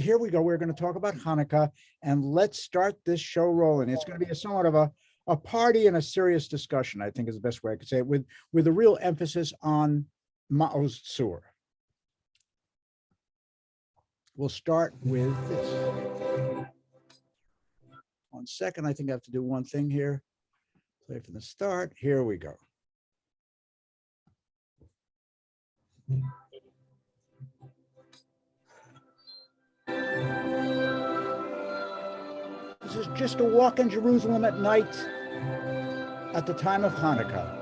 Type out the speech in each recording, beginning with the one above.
here we go. We're going to talk about Hanukkah, and let's start this show rolling. It's going to be a somewhat of a party and a serious discussion, I think is the best way I could say it, with a real emphasis on Ma'oz Tzur. We'll start with this. 1 second, I think I have to do one thing here. Play from the start. Here we go. This is just a walk in Jerusalem at night at the time of Hanukkah.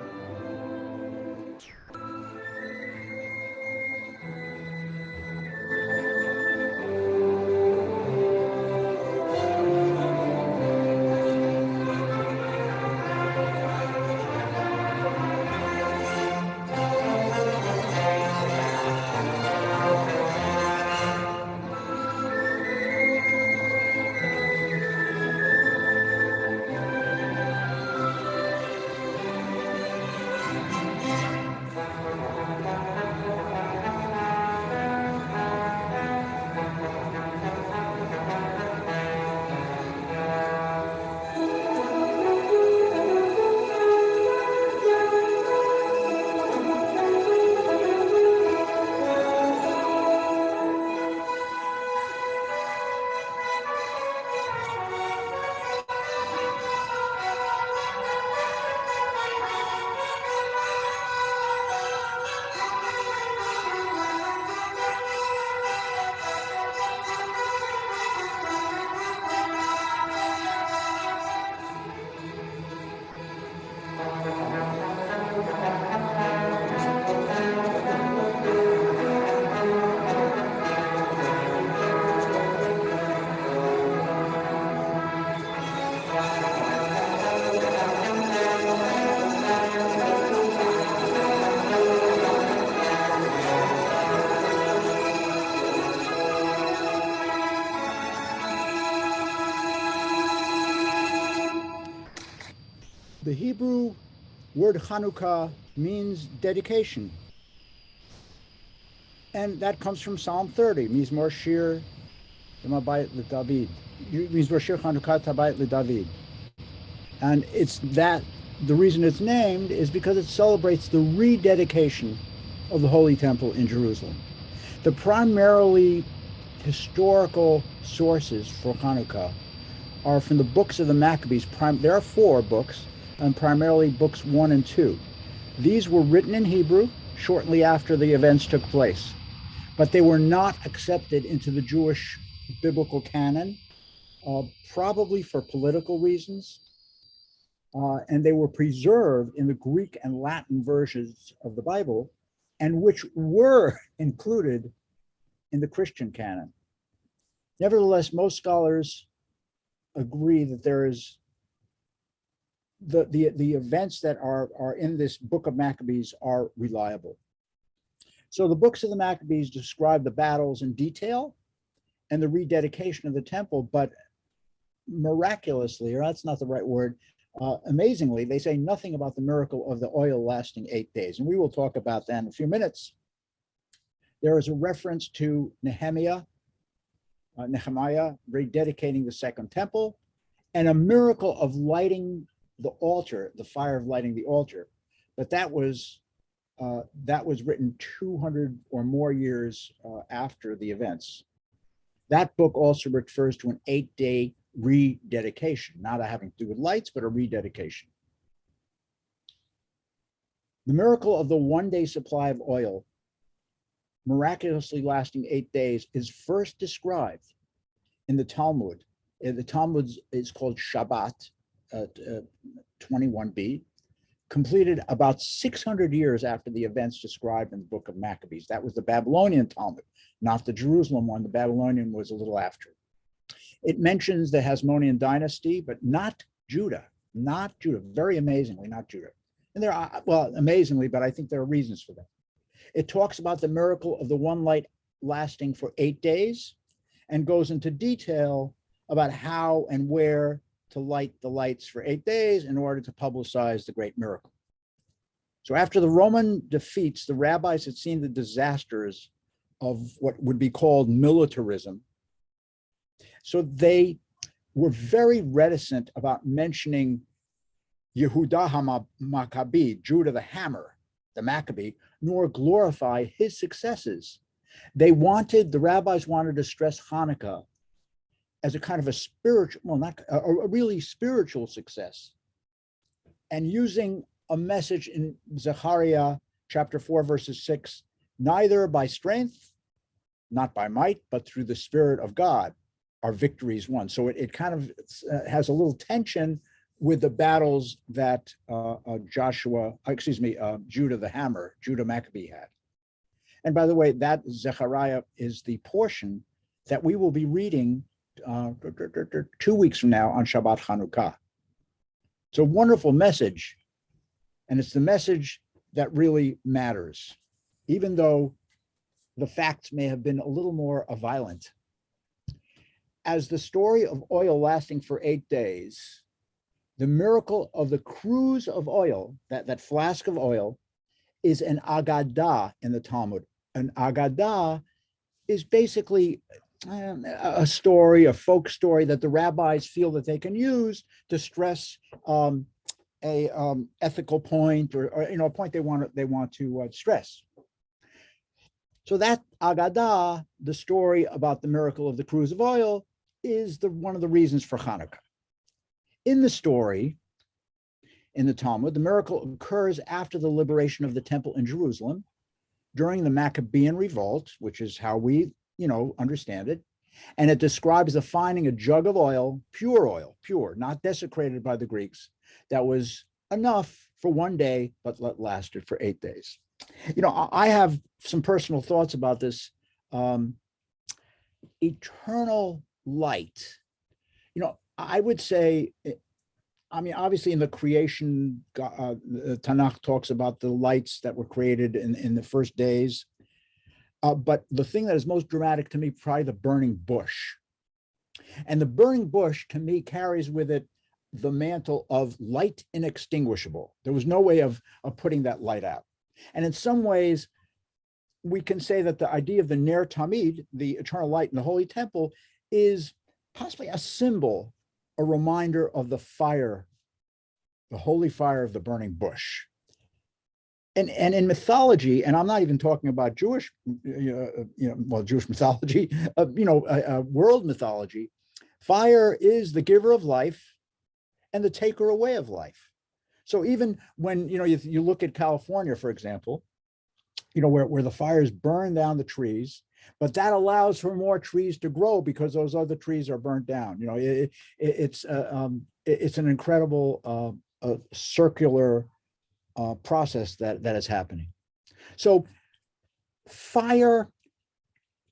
The Hebrew word Chanukah means dedication. And that comes from Psalm 30, Mizmor Shir Yamabayit LeDavid. Mizmor Shir Chanukah Tabayit LeDavid. And it's that, the reason it's named is because it celebrates the rededication of the Holy Temple in Jerusalem. The primarily historical sources for Hanukkah are from the books of the Maccabees. There are 4 books, and primarily books 1 and 2. These were written in Hebrew shortly after the events took place, but they were not accepted into the Jewish biblical canon, probably for political reasons, and they were preserved in the Greek and Latin versions of the Bible, and which were included in the Christian canon. Nevertheless, most scholars agree that there is the events that are in this book of Maccabees are reliable. So the books of the Maccabees describe the battles in detail and the rededication of the temple, but miraculously, or that's not the right word, amazingly, they say nothing about the miracle of the oil lasting 8 days. And we will talk about that in a few minutes. There is a reference to Nehemiah rededicating the second temple, and a miracle of lighting the altar, the fire of lighting the altar. But that was written 200 or more years after the events. That book also refers to an 8-day rededication, not having to do with lights, but a rededication. The miracle of the 1-day supply of oil, miraculously lasting 8 days, is first described in the Talmud. The Talmud is called Shabbat 21b, completed about 600 years after the events described in the book of Maccabees. That was the Babylonian Talmud, not the Jerusalem one. The Babylonian was a little after. It mentions the Hasmonean dynasty, but not Judah, very amazingly, not Judah. And there are, well, amazingly, but I think there are reasons for that. It talks about the miracle of the one light lasting for 8 days and goes into detail about how and where to light the lights for 8 days in order to publicize the great miracle. So after the Roman defeats, the rabbis had seen the disasters of what would be called militarism So they were very reticent about mentioning Yehuda HaMaccabee, Judah the Hammer, the Maccabee, nor glorify his successes. The rabbis wanted to stress Hanukkah as a kind of a spiritual, well, not a really spiritual success. And using a message in Zechariah chapter 4, verses 6, neither by strength, not by might, but through the Spirit of God, our victories won. So it kind of has a little tension with the battles that Judah the Hammer, Judah Maccabee had. And by the way, that Zechariah is the portion that we will be reading 2 weeks from now on Shabbat Chanukah. It's a wonderful message, and it's the message that really matters, even though the facts may have been a little more violent. As the story of oil lasting for 8 days, the miracle of the cruse of oil, that flask of oil, is an agadah in the Talmud. An agadah is basically a story, a folk story that the rabbis feel that they can use to stress a ethical point or a point they want to stress. So that agadah, the story about the miracle of the cruse of oil, is one of the reasons for Hanukkah. In the story, in the Talmud, the miracle occurs after the liberation of the temple in Jerusalem during the Maccabean revolt, which is how we, understand it. And it describes the finding a jug of oil, pure, not desecrated by the Greeks, that was enough for 1 day, but lasted for 8 days. I have some personal thoughts about this eternal light. I would say, obviously in the creation, the Tanakh talks about the lights that were created in the first days. But the thing that is most dramatic to me, probably the burning bush. And the burning bush, to me, carries with it the mantle of light inextinguishable. There was no way of putting that light out. And in some ways, we can say that the idea of the Ner Tamid, the eternal light in the Holy Temple, is possibly a symbol, a reminder of the fire, the holy fire of the burning bush. And in mythology, and I'm not even talking about Jewish, Jewish mythology, world mythology, fire is the giver of life and the taker away of life. So even when, you look at California, for example, where the fires burn down the trees, but that allows for more trees to grow because those other trees are burnt down. It's an incredible circular process that is happening. So fire,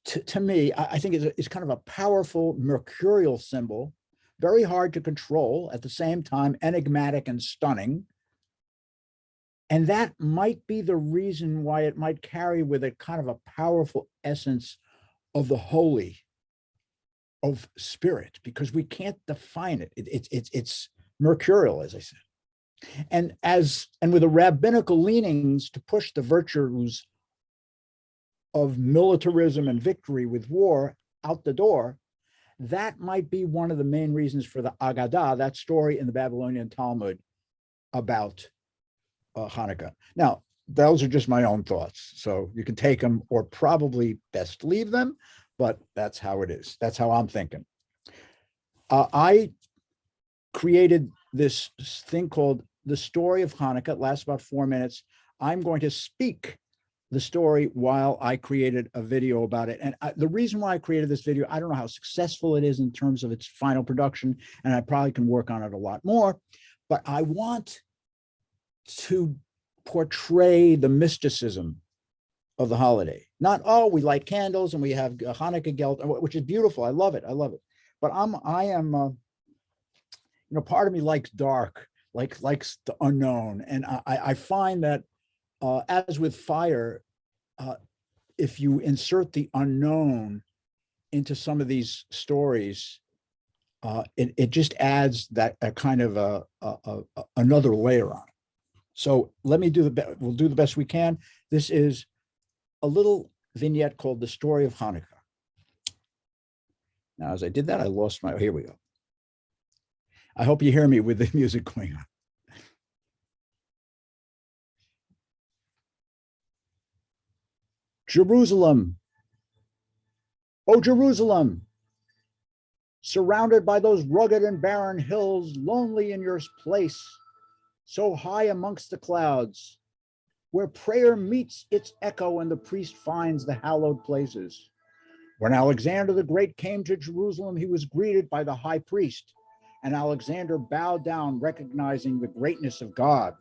to me, I think is kind of a powerful mercurial symbol, very hard to control, at the same time enigmatic and stunning. And that might be the reason why it might carry with it kind of a powerful essence of the holy, of spirit, because we can't define it. It's mercurial, as I said. And with the rabbinical leanings to push the virtues of militarism and victory with war out the door, that might be one of the main reasons for the Agadah, that story in the Babylonian Talmud about Hanukkah. Now, those are just my own thoughts, so you can take them or probably best leave them, but that's how it is. That's how I'm thinking. I created this thing called The Story of Hanukkah. It lasts about 4 minutes. I'm going to speak the story while I created a video about it. And the reason why I created this video, I don't know how successful it is in terms of its final production, and I probably can work on it a lot more, but I want to portray the mysticism of the holiday. Not, we light candles and we have Hanukkah gelt, which is beautiful. I love it. But I am part of me likes dark, likes the unknown. And I find that as with fire, if you insert the unknown into some of these stories, it just adds that a kind of another layer on it. So we'll do the best we can. This is a little vignette called The Story of Hanukkah. Now, as I did that, I lost my, here we go. I hope you hear me with the music going on. Jerusalem, O Jerusalem, surrounded by those rugged and barren hills, lonely in your place, so high amongst the clouds, where prayer meets its echo and the priest finds the hallowed places. When Alexander the Great came to Jerusalem, he was greeted by the high priest, and Alexander bowed down, recognizing the greatness of God.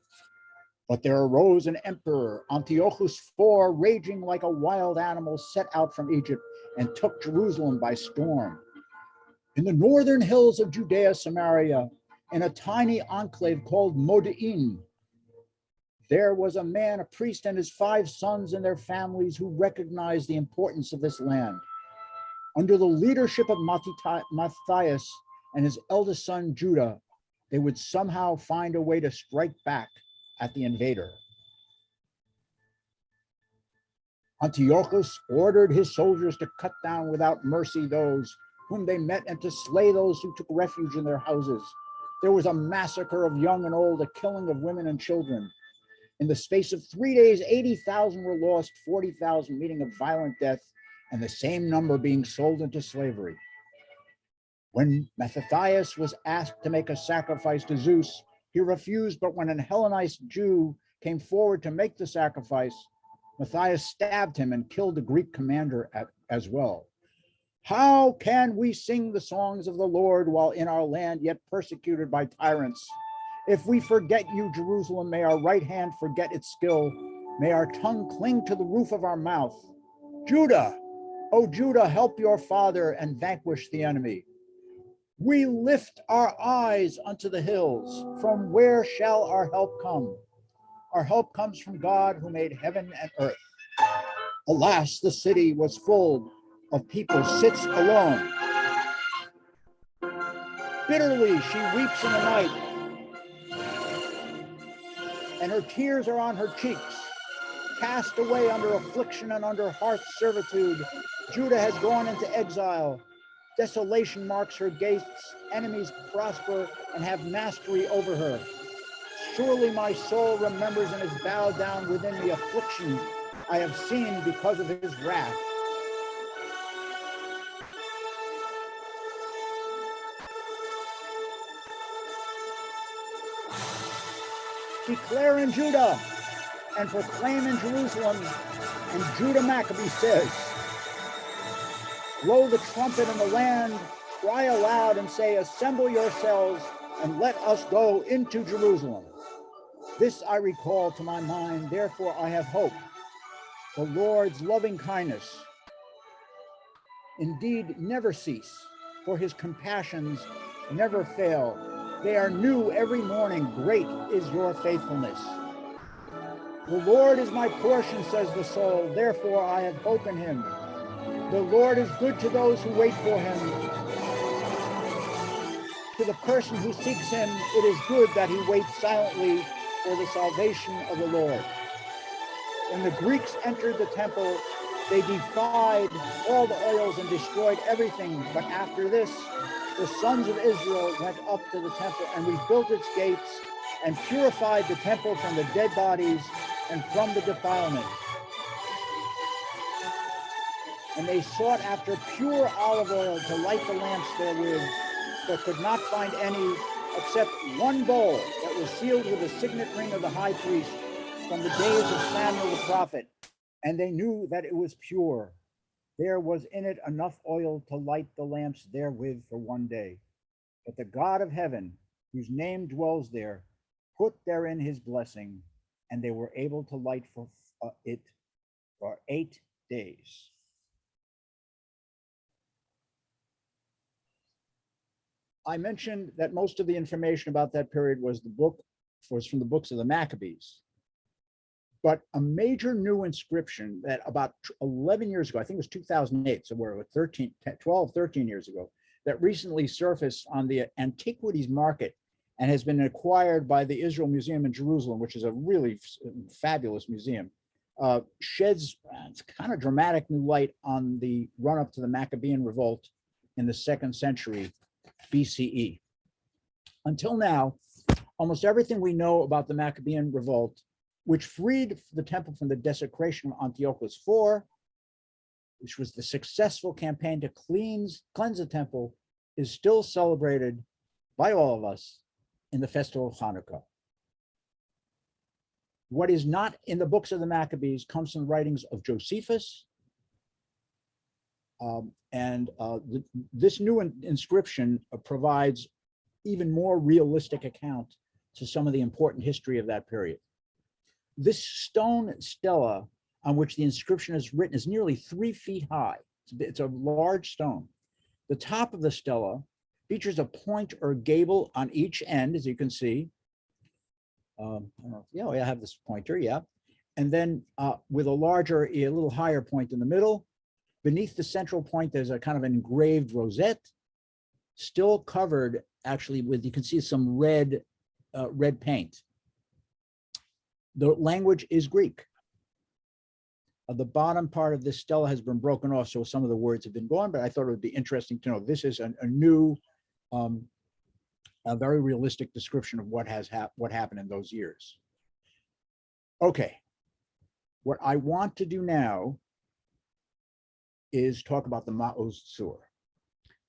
But there arose an emperor, Antiochus IV, raging like a wild animal, set out from Egypt and took Jerusalem by storm. In the northern hills of Judea, Samaria, in a tiny enclave called Modi'in, there was a man, a priest, and his 5 sons and their families who recognized the importance of this land. Under the leadership of Matthias and his eldest son, Judah, they would somehow find a way to strike back at the invader. Antiochus ordered his soldiers to cut down without mercy those whom they met and to slay those who took refuge in their houses. There was a massacre of young and old, a killing of women and children. In the space of 3 days, 80,000 were lost, 40,000 meeting a violent death, and the same number being sold into slavery. When Matthias was asked to make a sacrifice to Zeus, he refused, but when an Hellenized Jew came forward to make the sacrifice, Matthias stabbed him and killed the Greek commander as well. How can we sing the songs of the Lord while in our land, yet persecuted by tyrants? If we forget you, Jerusalem, may our right hand forget its skill. May our tongue cling to the roof of our mouth. Judah, O Judah, help your father and vanquish the enemy. We lift our eyes unto the hills. From where shall our help come? Our help comes from God who made heaven and earth. Alas, the city was full of people, sits alone. Bitterly she weeps in the night, and her tears are on her cheeks. Cast away under affliction and under harsh servitude, Judah has gone into exile. Desolation marks her gates. Enemies prosper and have mastery over her. Surely my soul remembers and is bowed down within the affliction I have seen because of his wrath. Declare in Judah and proclaim in Jerusalem, and Judah Maccabee says, blow the trumpet in the land, cry aloud and say, assemble yourselves and let us go into Jerusalem. This I recall to my mind, therefore I have hope. The Lord's loving kindness indeed never cease, for his compassions never fail. They are new every morning. Great is your faithfulness. The Lord is my portion, says the soul. Therefore I have hope in him. The Lord is good to those who wait for him. To the person who seeks him, it is good that he waits silently for the salvation of the Lord. When the Greeks entered the temple, they defied all the oils and destroyed everything. But after this, the sons of Israel went up to the temple and rebuilt its gates and purified the temple from the dead bodies and from the defilement. And they sought after pure olive oil to light the lamps therewith, but could not find any except one bowl that was sealed with the signet ring of the high priest from the days of Samuel the prophet. And they knew that it was pure. There was in it enough oil to light the lamps therewith for one day. But the God of heaven, whose name dwells there, put therein his blessing, and they were able to light for it for 8 days. I mentioned that most of the information about that period was from the books of the Maccabees. But a major new inscription that about 11 years ago, I think it was 2008, so we're 12, 13 years ago, that recently surfaced on the antiquities market and has been acquired by the Israel Museum in Jerusalem, which is a really fabulous museum, sheds kind of dramatic new light on the run-up to the Maccabean revolt in the 2nd century BCE. Until now, almost everything we know about the Maccabean revolt, which freed the temple from the desecration of Antiochus IV, which was the successful campaign to cleanse the temple, is still celebrated by all of us in the festival of Hanukkah. What is not in the books of the Maccabees comes from the writings of Josephus, this new inscription provides even more realistic account to some of the important history of that period. This stone stela on which the inscription is written is nearly 3 feet high. It's a large stone. The top of the stela features a point or gable on each end, as you can see. I don't know, yeah, I have this pointer, yeah. And then with a little higher point in the middle. Beneath the central point, there's a kind of engraved rosette, still covered actually with, you can see some red paint. The language is Greek. The bottom part of this stela has been broken off, so some of the words have been gone, but I thought it would be interesting to know this is a new, a very realistic description of what happened in those years. Okay, what I want to do now is talk about the Ma'oz Tzur.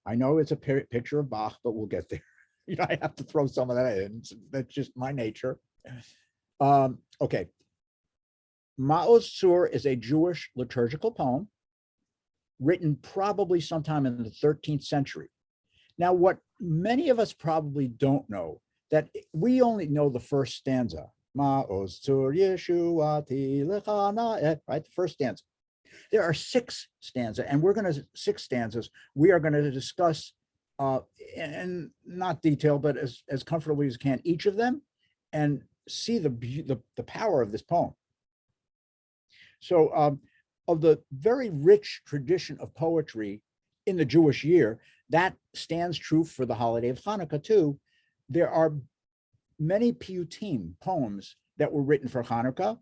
I know it's a picture of Bach, but we'll get there. You know, I have to throw some of that in. That's just my nature. Okay. Ma'oz Tzur is a Jewish liturgical poem written probably sometime in the 13th century. Now, what many of us probably don't know, that we only know the first stanza. Ma'oz Tzur Yeshuati Lechana, right? The first stanza. There are 6 stanzas, and we're going to 6 stanzas. We are going to discuss, in not detail, but as comfortably as we can, each of them, and see the power of this poem. So, of the very rich tradition of poetry in the Jewish year, that stands true for the holiday of Hanukkah too. There are many piyutim, poems, that were written for Hanukkah.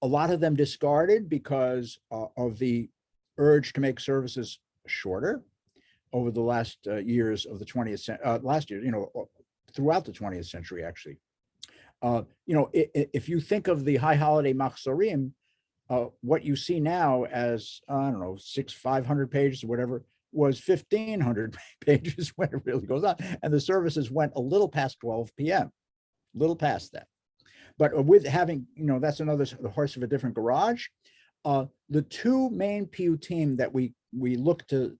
A lot of them discarded because of the urge to make services shorter over the last years of the 20th century, last year, you know, throughout the 20th century, actually. You know, if you think of the high holiday machzorim, what you see now as, I don't know, 500 pages or whatever, was 1,500 pages when it really goes on. And the services went a little past 12 p.m., a little past that. But with having, you know, that's another horse of a different garage. The 2 main piyutim that we look to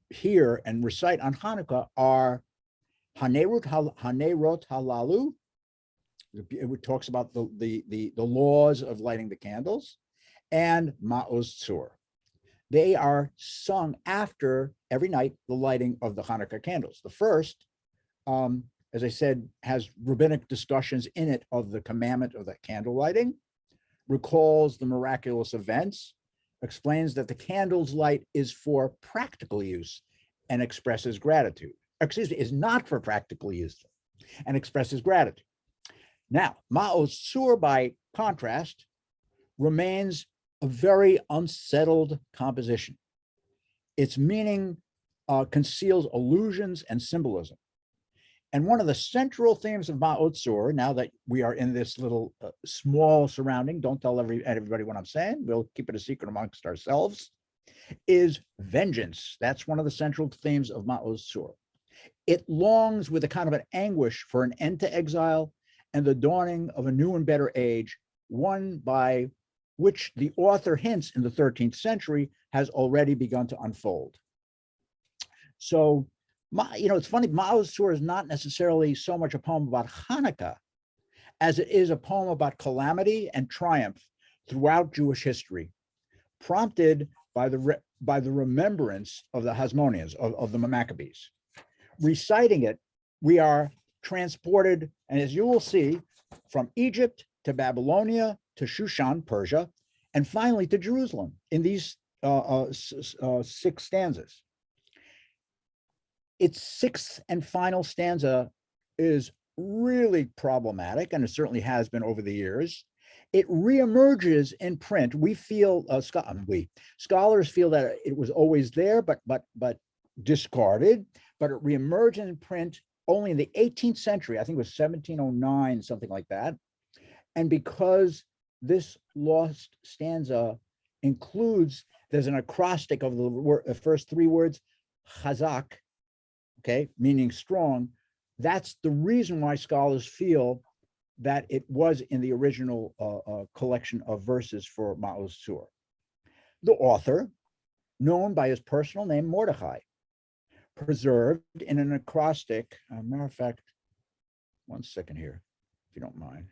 hear and recite on Hanukkah are Haneirot Hallalu. It talks about the laws of lighting the candles, and Ma'oz Tzur. They are sung after every night the lighting of the Hanukkah candles. The first, as I said, has rabbinic discussions in it of the commandment of the candle lighting, recalls the miraculous events, explains that the candle's light is for practical use and expresses gratitude. Excuse me, is not for practical use and expresses gratitude. Now, Ma'oz Tzur, by contrast, remains a very unsettled composition. Its meaning conceals allusions and symbolism. And one of the central themes of Ma'oz Tzur, now that we are in this little small surrounding, don't tell everybody what I'm saying, we'll keep it a secret amongst ourselves, is vengeance. That's one of the central themes of Ma'oz Tzur. It longs with a kind of an anguish for an end to exile and the dawning of a new and better age, one by which the author hints in the 13th century has already begun to unfold. So, you know, it's funny, Ma'oz Tzur is not necessarily so much a poem about Hanukkah as it is a poem about calamity and triumph throughout Jewish history, prompted by the remembrance of the Hasmoneans, of the Maccabees. Reciting it, we are transported, and as you will see, from Egypt to Babylonia to Shushan, Persia, and finally to Jerusalem in these 6 stanzas. Its 6th and final stanza is really problematic, and it certainly has been over the years. it reemerges in print. We feel, scholars feel that it was always there, but discarded, but it reemerged in print only in the 18th century. I think it was 1709, something like that. And because this lost stanza includes, there's an acrostic of the first three words, chazak, okay, meaning strong. That's the reason why scholars feel that it was in the original collection of verses for Ma'oz Tzur. The author, known by his personal name, Mordechai, preserved in an acrostic. Matter of fact, one second here, if you don't mind.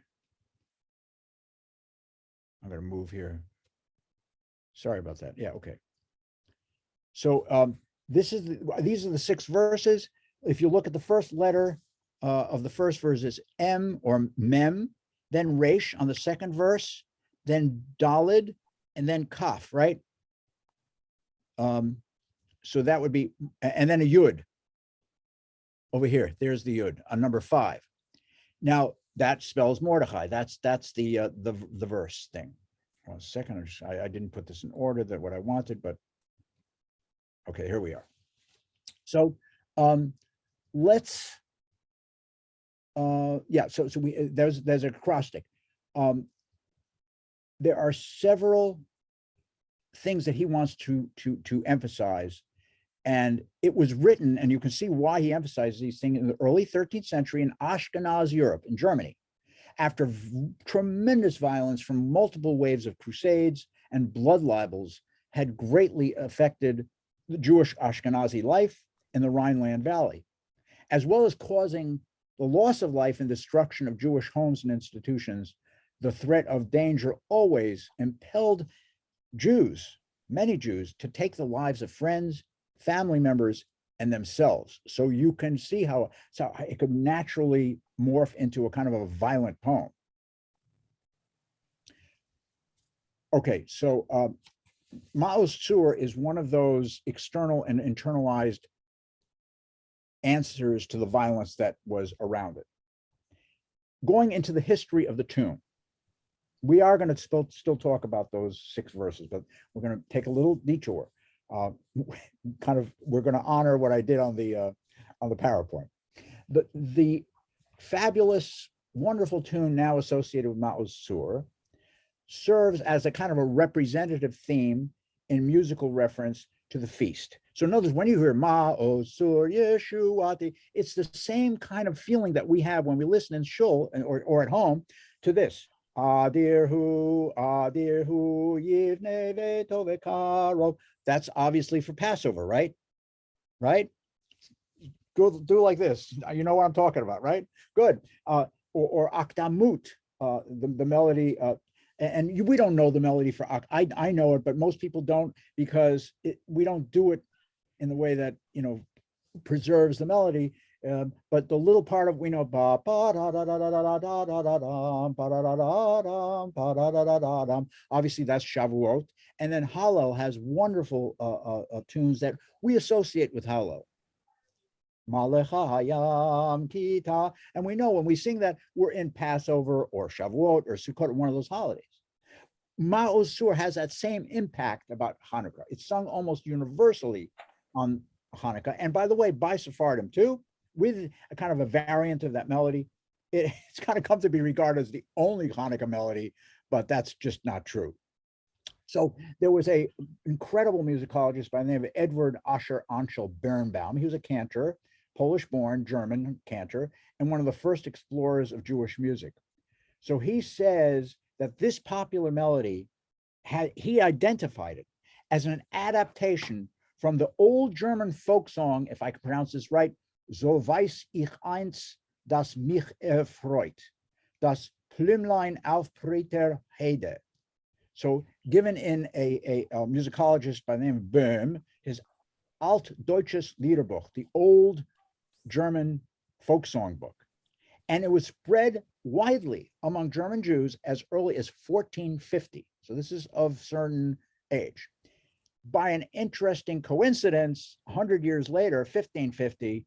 I'm going to move here. Sorry about that. Yeah, okay. So these are the 6 verses. If you look at the first letter of the first verse is M or Mem, then Resh on the second verse, then Dalid, and then Kaf, right? So that would be, and then a Yud over here. There's the Yud on number 5. Now that spells Mordechai. That's the verse thing. 1 second, I didn't put this in order that what I wanted, but okay, here we are. So let's so there's an acrostic. There are several things that he wants to emphasize, and it was written, and you can see why he emphasizes these things in the early 13th century in Ashkenaz Europe, in Germany, after tremendous violence from multiple waves of crusades and blood libels had greatly affected the Jewish Ashkenazi life in the Rhineland Valley, as well as causing the loss of life and destruction of Jewish homes and institutions. The threat of danger always impelled Jews, many Jews, to take the lives of friends, family members, and themselves. So you can see how it could naturally morph into a kind of a violent poem. Okay, so Ma'oz Tzur is one of those external and internalized answers to the violence that was around it. Going into the history of the tune, we are going to still talk about those 6 verses, but we're going to take a little detour. We're going to honor what I did on the PowerPoint. The fabulous, wonderful tune now associated with Ma'oz Tzur serves as a kind of a representative theme in musical reference to the feast. So notice when you hear Ma'oz Tzur Yeshuati, it's the same kind of feeling that we have when we listen in shul or at home to this. Adirhu Yivne Veto Vekaro. That's obviously for Passover, right? Right? Do like this. You know what I'm talking about, right? Good. Or Akdamut, the melody. And we don't know the melody for I know it, but most people don't, because we don't do it in the way that preserves the melody. But the little part of, we know, obviously that's Shavuot, and then Hallel has wonderful tunes that we associate with Hallel. And we know when we sing that, we're in Passover or Shavuot or Sukkot, or one of those holidays. Ma'oz Tzur has that same impact about Hanukkah. It's sung almost universally on Hanukkah, and by the way, by Sephardim too, with a kind of a variant of that melody. It's kind of come to be regarded as the only Hanukkah melody, but that's just not true. So there was an incredible musicologist by the name of Edward Asher Anshel Birnbaum. He was a cantor, Polish-born German cantor, and one of the first explorers of Jewish music. So he says that this popular melody, he identified it as an adaptation from the old German folk song, if I can pronounce this right, So weiß ich eins, das mich erfreut, das Plümlein auf Breiter Heide. So given in a musicologist by the name of Böhm, his Altdeutsches Liederbuch, the old German folk song book. And it was spread widely among German Jews as early as 1450. So this is of certain age. By an interesting coincidence, 100 years later, 1550,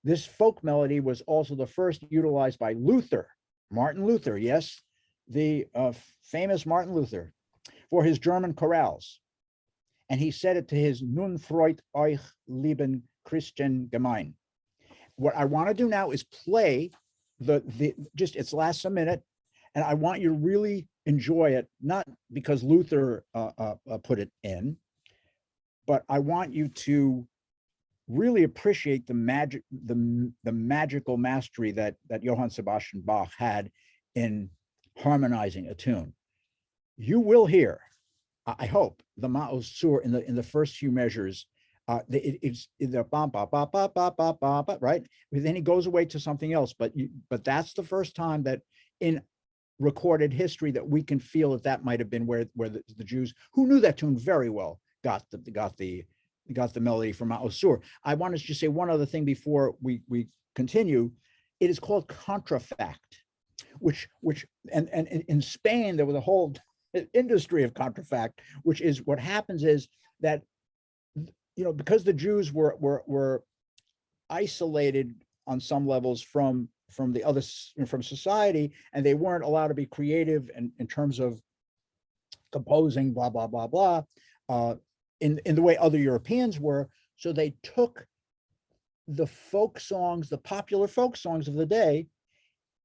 this folk melody was also the first utilized by Luther, Martin Luther, yes, the famous Martin Luther for his German chorales. And he said it to his Nun freut euch, lieben Christen Gemein. What I want to do now is play just it's lasts a minute, and I want you to really enjoy it, not because Luther put it in, but I want you to really appreciate the magical mastery that Johann Sebastian Bach had in harmonizing a tune. You will hear, I hope, the Ma'os Sur in the first few measures. It's the ba ba ba ba ba ba ba ba, right? But then he goes away to something else. But that's the first time that in recorded history that we can feel that might have been where the Jews who knew that tune very well got the melody from Ma'os Sur. I want to just say one other thing before we continue. It is called contrafact, which and in Spain there was a whole industry of contrafact, which is what happens is that, you know, because the Jews were isolated on some levels from the other, from society, and they weren't allowed to be creative in terms of composing, blah blah blah blah, in the way other Europeans were. So they took the folk songs, the popular folk songs of the day,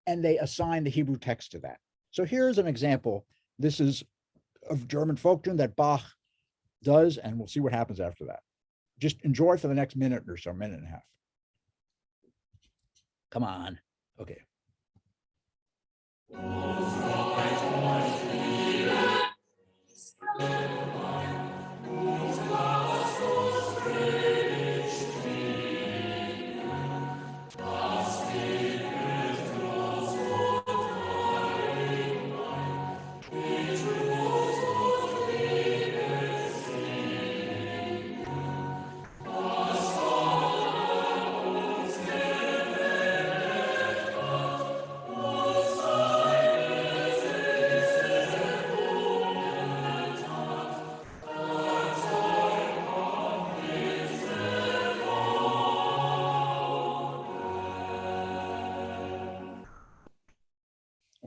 and they assigned the Hebrew text to that. So here's an example. This is a German folk tune that Bach does, and we'll see what happens after that. Just enjoy for the next minute or so, minute and a half. Come on. Okay.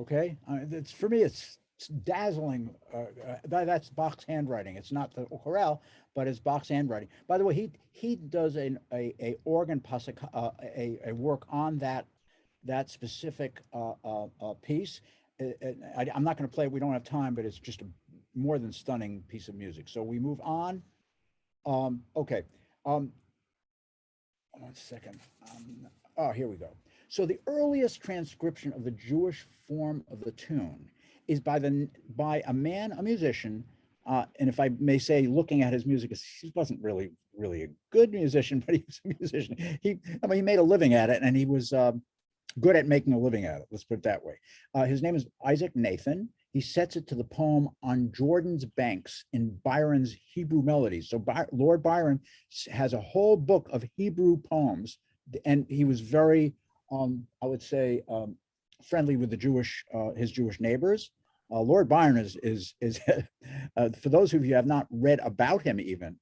Okay, it's for me. It's dazzling. That's Bach's handwriting. It's not the chorale, but it's Bach's handwriting. By the way, he does a organ pasuk, a work on that specific piece. I'm not going to play it. We don't have time, but it's just a more than stunning piece of music. So we move on. Okay. 1 second. Oh, here we go. So the earliest transcription of the Jewish form of the tune is by a man, a musician, and if I may say, looking at his music, he wasn't really a good musician, but he was a musician. He made a living at it, and he was good at making a living at it. Let's put it that way. His name is Isaac Nathan. He sets it to the poem On Jordan's Banks in Byron's Hebrew Melodies. So Lord Byron has a whole book of Hebrew poems, and he was very, I would say, friendly with his Jewish neighbors. Lord Byron is for those of you who have not read about him even,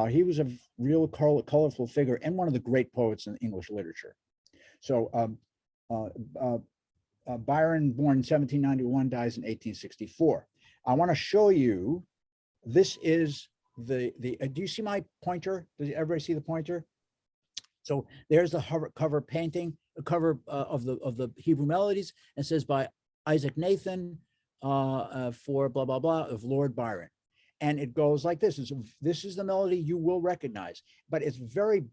he was a real colorful figure and one of the great poets in English literature. So Byron, born in 1791, dies in 1864. I want to show you, this is do you see my pointer? Does everybody see the pointer? So there's the cover painting, the cover of the Hebrew Melodies, and says by Isaac Nathan for blah, blah, blah of Lord Byron. And it goes like this. This is the melody you will recognize, but it's very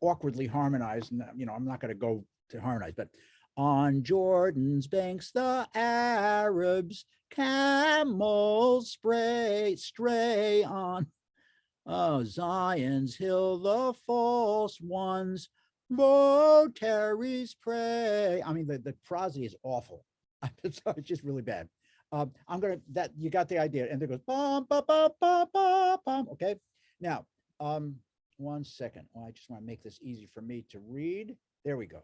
awkwardly harmonized. And, you know, I'm not going to go to harmonize, but on Jordan's banks, the Arabs camels stray on Zion's hill, the false ones votaries pray. I mean, the prosody is awful. It's just really bad. You got the idea. And there goes bum, bum, bum, bum, bum, bum. Okay. Now, 1 second. Well, I just want to make this easy for me to read. There we go.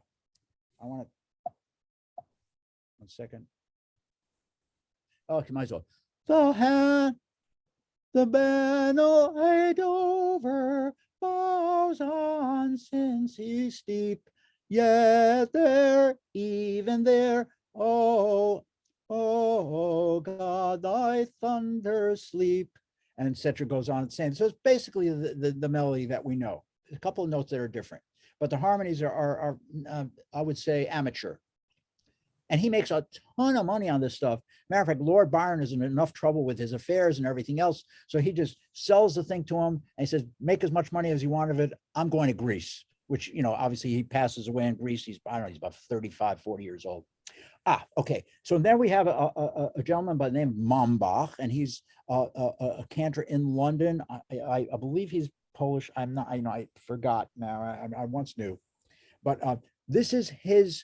I want to. 1 second. Oh, might as well. The banner laid over bows on since he's steep, yet there, even there, oh, Oh God, thy thunder sleep, and etc. goes on and saying. So it's basically the melody that we know. A couple of notes that are different, but the harmonies are I would say amateur. And he makes a ton of money on this stuff. Matter of fact, Lord Byron is in enough trouble with his affairs and everything else. So he just sells the thing to him and he says, make as much money as you want of it. I'm going to Greece, which, you know, obviously he passes away in Greece. He's, I don't know, he's about 35, 40 years old. Okay. So then we have a gentleman by the name of Mombach, and he's a cantor in London. I believe he's Polish. I'm not, I forgot now. I once knew. But this is his,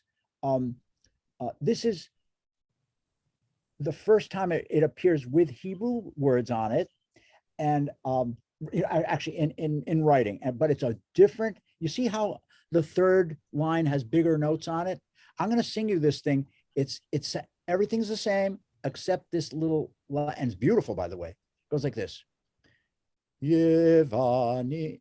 this is the first time it appears with Hebrew words on it, and actually in writing. But it's a different. You see how the third line has bigger notes on it. I'm going to sing you this thing. It's everything's the same except this little, and it's beautiful, by the way. It goes like this. Yevanim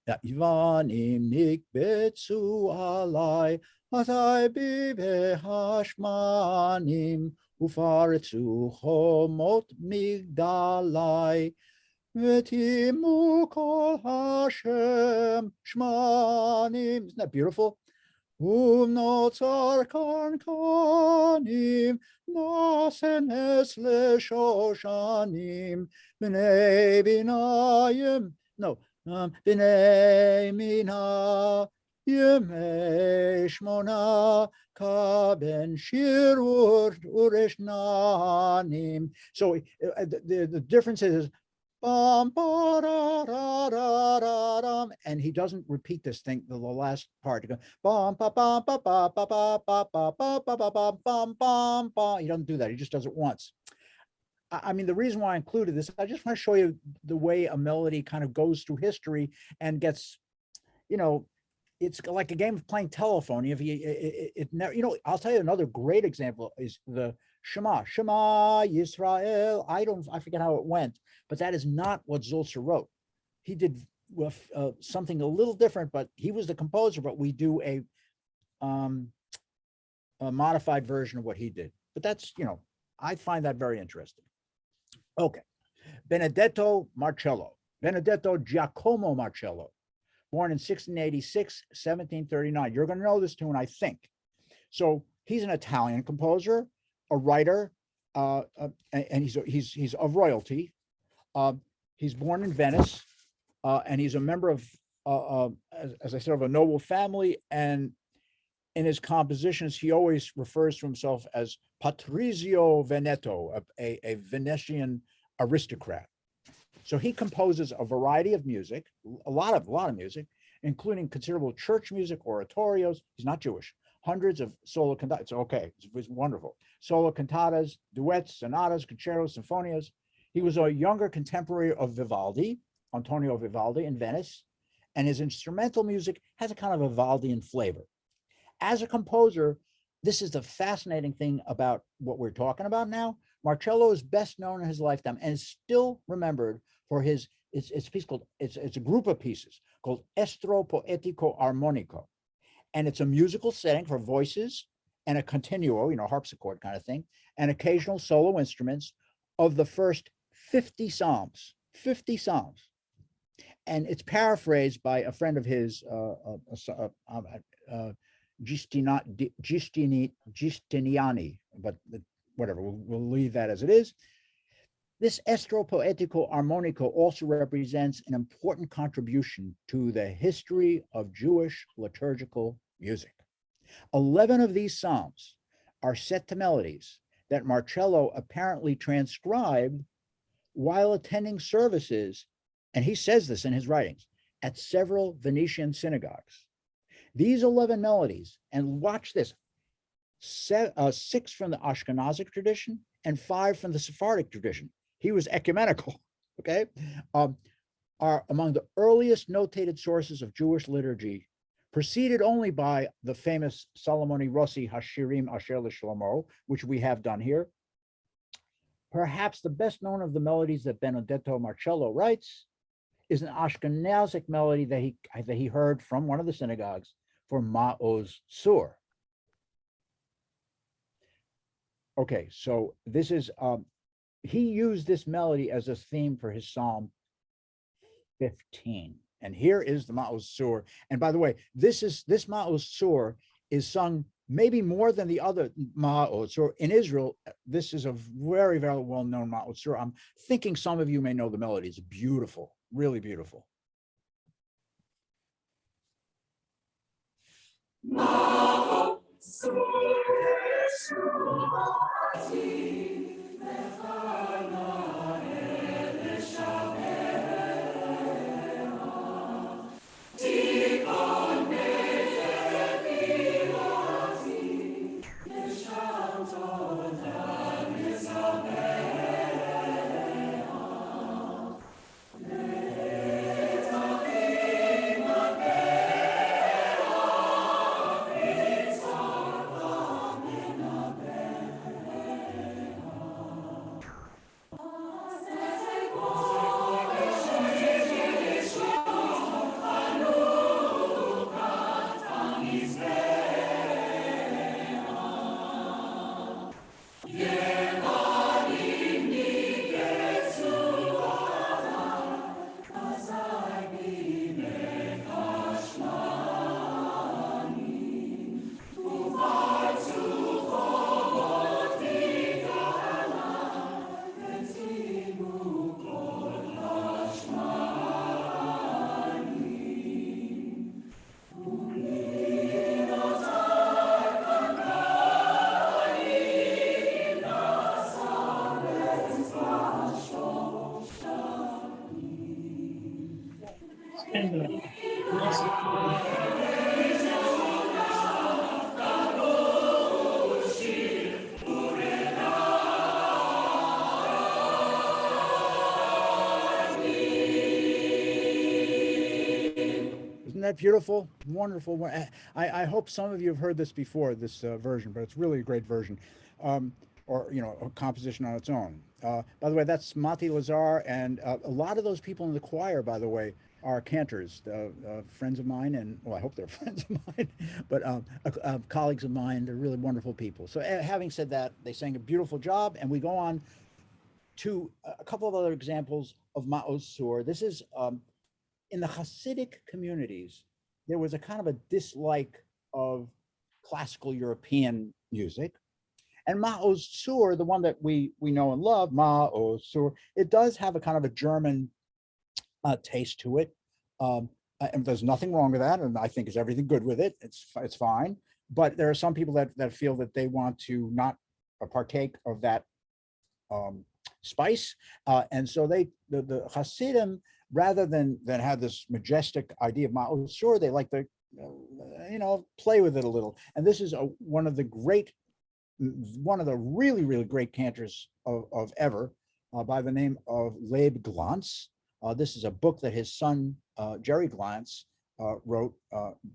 nikbetzu alai atai bibe hashmanim ufaretzu chomot migdalai vetimu kol Hashem shmanim. Isn't that beautiful? Notzar karkanim nasenes leshoshanim b'nei binayim b'nei mina yemei shmona kaben shir ureshnanim. So the difference is bum, ba, da, da, da, da, da, and he doesn't repeat this thing, the last part. He goes, bum, ba, ba, ba, ba, ba, ba, ba, ba, ba, ba, ba, ba, bum, bum, bum. He doesn't do that. He just does it once. I mean, the reason why I included this, I just want to show you the way a melody kind of goes through history and gets, you know, it's like a game of playing telephone. If it never, you know, I'll tell you another great example is the Shema Yisrael. I forget how it went, but that is not what Zolzer wrote. He did something a little different, but he was the composer. But we do a modified version of what he did. But that's, you know, I find that very interesting. Okay, Benedetto Giacomo Marcello, born in 1686, 1739. You're going to know this tune, I think. So he's an Italian composer, a writer, and he's of royalty. He's born in Venice, and he's a member of, as I said, of a noble family. And in his compositions, he always refers to himself as Patrizio Veneto, a Venetian aristocrat. So he composes a variety of music, a lot of music, including considerable church music, oratorios. He's not Jewish. Hundreds of solo cantatas. Okay, it's wonderful. Solo cantatas, duets, sonatas, concertos, sinfonias. He was a younger contemporary of Vivaldi, Antonio Vivaldi in Venice, and his instrumental music has a kind of a Vivaldian flavor. As a composer, this is the fascinating thing about what we're talking about now. Marcello is best known in his lifetime and is still remembered for his, it's a piece called, it's a group of pieces called Estro Poetico Armonico. And it's a musical setting for voices and a continuo, you know, harpsichord kind of thing, and occasional solo instruments of the first 50 Psalms. And it's paraphrased by a friend of his, Giustiniani, but whatever, we'll leave that as it is. This Estro Poetico Armonico also represents an important contribution to the history of Jewish liturgical music. 11 of these psalms are set to melodies that Marcello apparently transcribed while attending services, and he says this in his writings, at several Venetian synagogues. These 11 melodies, and watch this, 6 from the Ashkenazic tradition and 5 from the Sephardic tradition. He was ecumenical, okay? Are among the earliest notated sources of Jewish liturgy, preceded only by the famous Salomoni Rossi Hashirim Asher L'Shlomo, which we have done here. Perhaps the best known of the melodies that Benedetto Marcello writes is an Ashkenazic melody that he heard from one of the synagogues for Ma'oz Sur. Okay, so this is he used this melody as a theme for his Psalm 15. And here is the Ma'oz Sur. And by the way, this Ma'oz Sur is sung maybe more than the other Ma'oz Sur. In Israel, this is a very, very well-known Ma'oz Sur. I'm thinking some of you may know the melody. It's beautiful, really beautiful. Isn't that beautiful? Wonderful. I hope some of you have heard this before, this version, but it's really a great version. Or, a composition on its own. By the way, that's Mati Lazar, and a lot of those people in the choir, by the way, are cantors, friends of mine, and well, I hope they're friends of mine, but colleagues of mine. They're really wonderful people. So having said that, they sang a beautiful job, and we go on to a couple of other examples of Ma'oz Sur. This is in the Hasidic communities, there was a kind of a dislike of classical European music. And Ma'oz Sur, the one that we know and love, Ma'oz Sur, it does have a kind of a German taste to it. And there's nothing wrong with that. And I think is everything good with it. It's fine. But there are some people that feel that they want to not partake of that spice. And so the Hasidim, rather than have this majestic idea of Ma'oz Sur, they like to, play with it a little. And this is one of the really, really great cantors of ever, by the name of Leib Glantz. This is a book that his son, Jerry Glantz, wrote.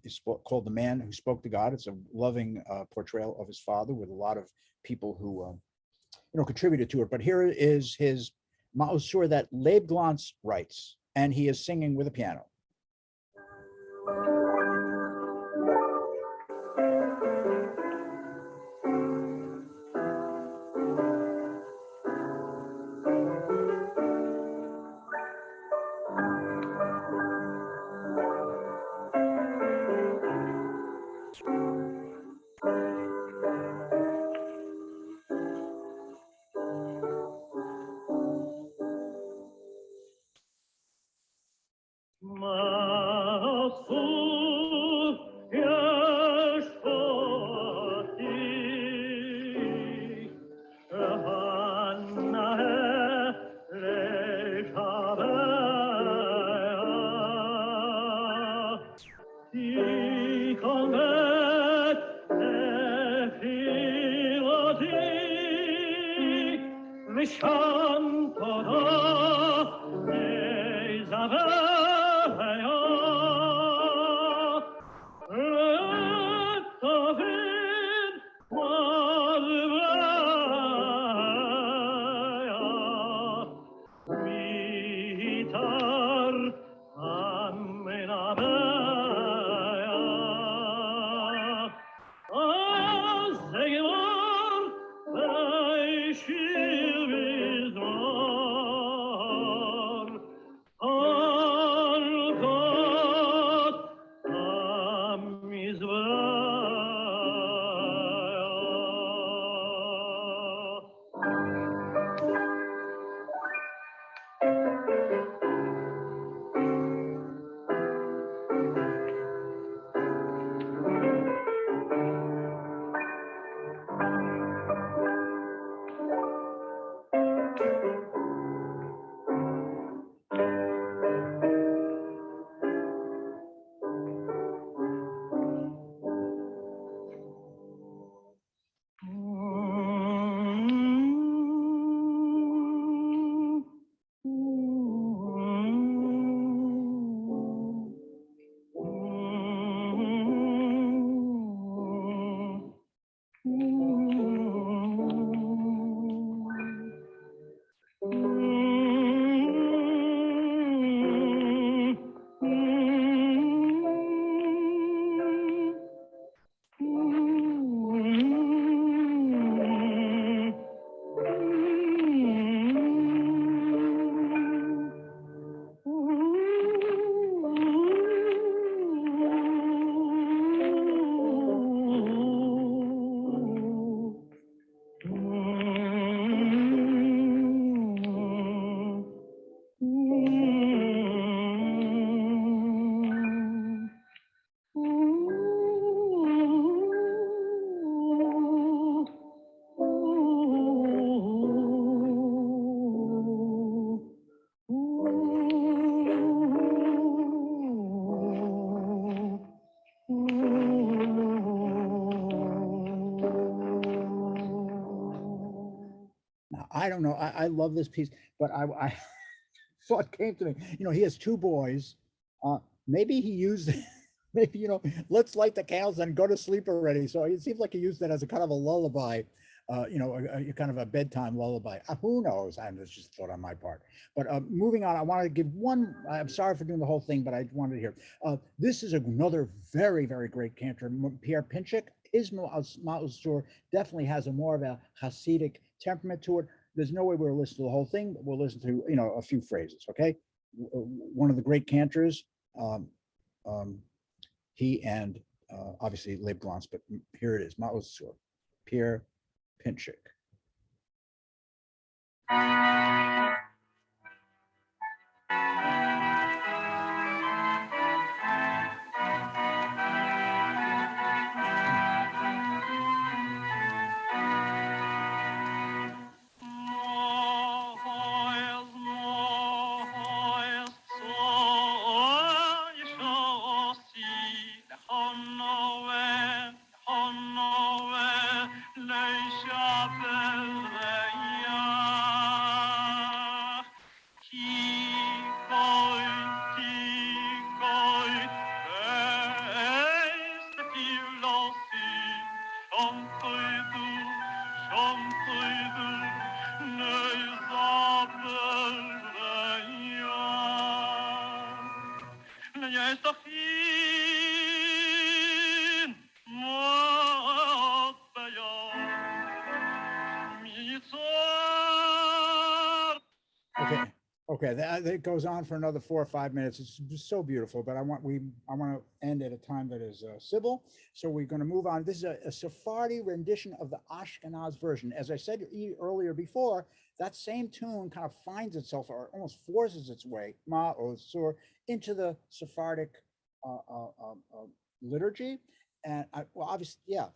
It's called The Man Who Spoke to God. It's a loving portrayal of his father with a lot of people who, contributed to it. But here is his Ma'oz Sur that Leib Glantz writes, and he is singing with a piano. I don't know. I love this piece, but I thought came to me. He has two boys. Maybe he used maybe let's light the candles and go to sleep already. So it seems like he used that as a kind of a lullaby, a kind of a bedtime lullaby. Who knows? That's just a thought on my part. But moving on, I wanted to give one. I'm sorry for doing the whole thing, but I wanted to hear. This is another very, very great cantor, Pierre Pinchik. His Ma'ozur definitely has a more of a Hasidic temperament to it. There's no way we'll listen to the whole thing, but we'll listen to a few phrases. Okay, one of the great cantors. He and obviously Leib Glantz, but here it is, Ma'ozur, Pierre Pinchik. Okay, that goes on for another 4 or 5 minutes. It's just so beautiful, but I want to end at a time that is civil. So we're going to move on. This is a Sephardi rendition of the Ashkenaz version. As I said earlier before, that same tune kind of finds itself or almost forces its way, Ma'ozur, into the Sephardic liturgy. And obviously, yeah.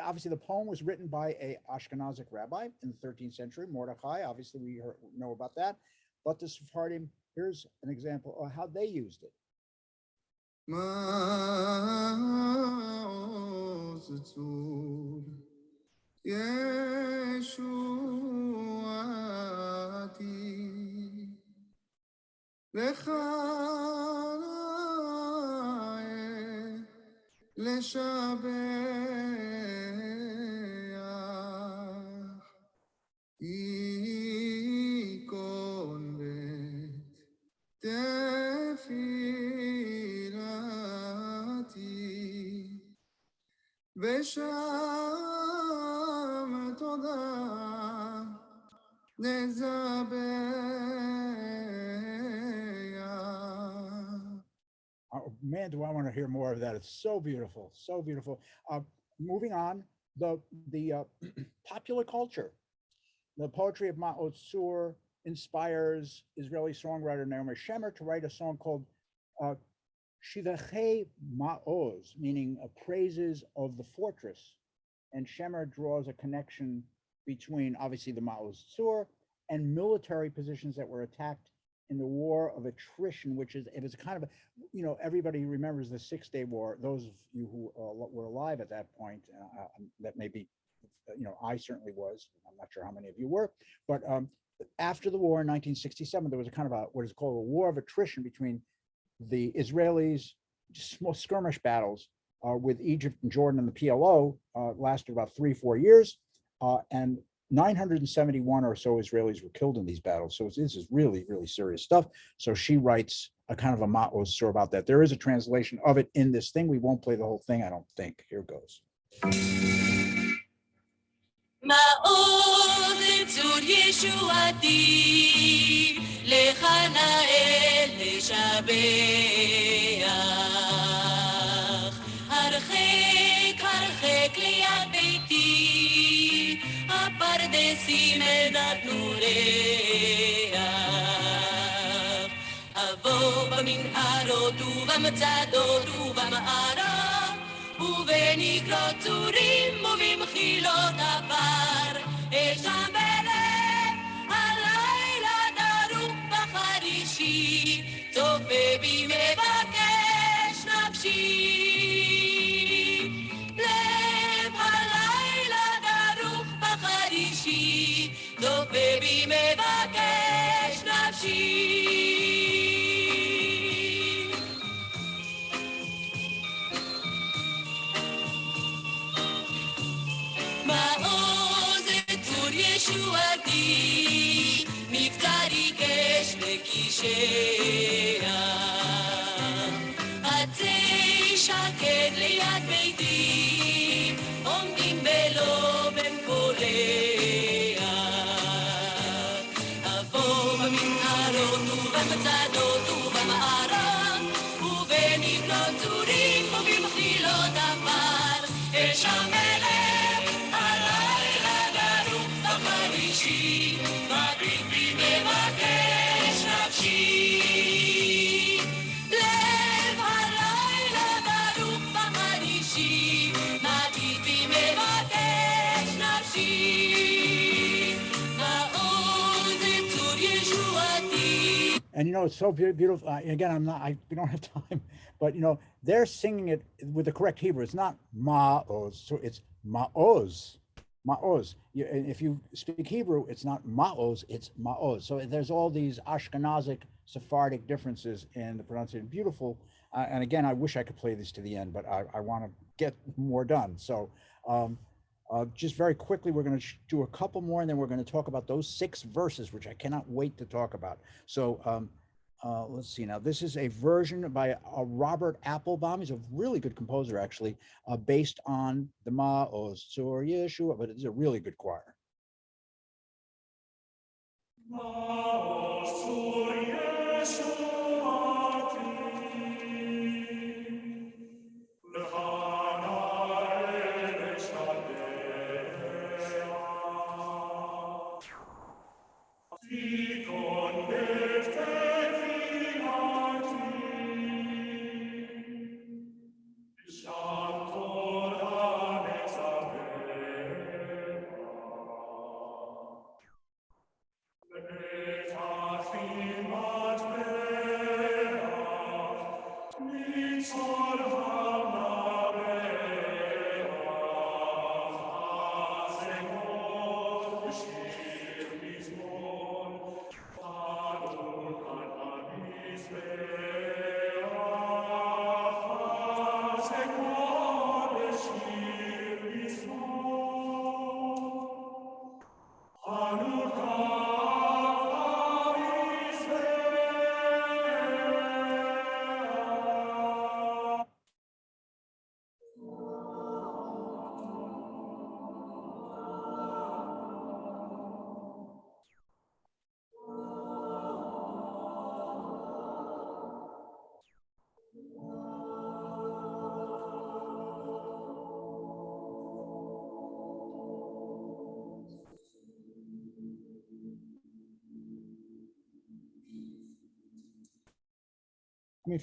Obviously, the poem was written by a Ashkenazic rabbi in the 13th century, Mordechai. Obviously, we know about that. But the Sephardim, here's an example of how they used it. ייכון בתפילתי ושם תודה נזבח. Oh, man, do I want to hear more of that. It's so beautiful, so beautiful. Moving on, the popular culture. The poetry of Ma'ozur inspires Israeli songwriter Naomi Shemer to write a song called Shivachei Ma'oz, meaning praises of the fortress. And Shemer draws a connection between, obviously, the Ma'ozur and military positions that were attacked in the War of Attrition, which is, it was kind of, everybody remembers the 6-Day War. Those of you who were alive at that point, that may be, I certainly was. I'm not sure how many of you were, but after the war in 1967, there was a kind of what is called a war of attrition between the Israelis, small skirmish battles with Egypt and Jordan and the PLO, lasted about 3-4 years, and 971 or so Israelis were killed in these battles. So this is really, really serious stuff. So she writes a kind of a Ma'ozur about that. There is a translation of it in this thing. We won't play the whole thing, I don't think. Here goes. מעוז צור ישועתי, לך נאה לשבח. הרחק הרחק ליד ביתי, הפרדסים נתנו ריח. אבוא במנהרות ובמצדות ובמערות, ובנקרות צורים ובמחילות עפר, אשם בלב הלילה דרוך בחרישי, צופה בי מבקש נפשי. לב הלילה דרוך בחרישי, ישועתי, מבצע ריגש וקישע. עצי שקד ליד ביתי, עומדים בלא במקולע. אבוא במנהרות ובמצדות ובמערה, ובנבלות צורים ובמחילות עפר, אש המלך הלילה דרוך בחרישי, מביט בי מבקש נפשי. לב הלילה דרוך בחרישי, מביט בי מבקש נפשי. מעוז צור ישועתי. And it's so beautiful. Again, we don't have time, but they're singing it with the correct Hebrew. It's not ma'oz, so it's ma'oz, ma'oz. If you speak Hebrew, it's not ma'oz, it's ma'oz. So there's all these Ashkenazic, Sephardic differences in the pronunciation. Beautiful. And again, I wish I could play this to the end, but I want to get more done. So just very quickly, we're going to do a couple more, and then we're going to talk about those 6 verses, which I cannot wait to talk about. So let's see. Now, this is a version by Robert Applebaum. He's a really good composer, actually, based on the Ma'oz Tzur Yeshua, but it's a really good choir. Ma'oz Tzur Yeshua.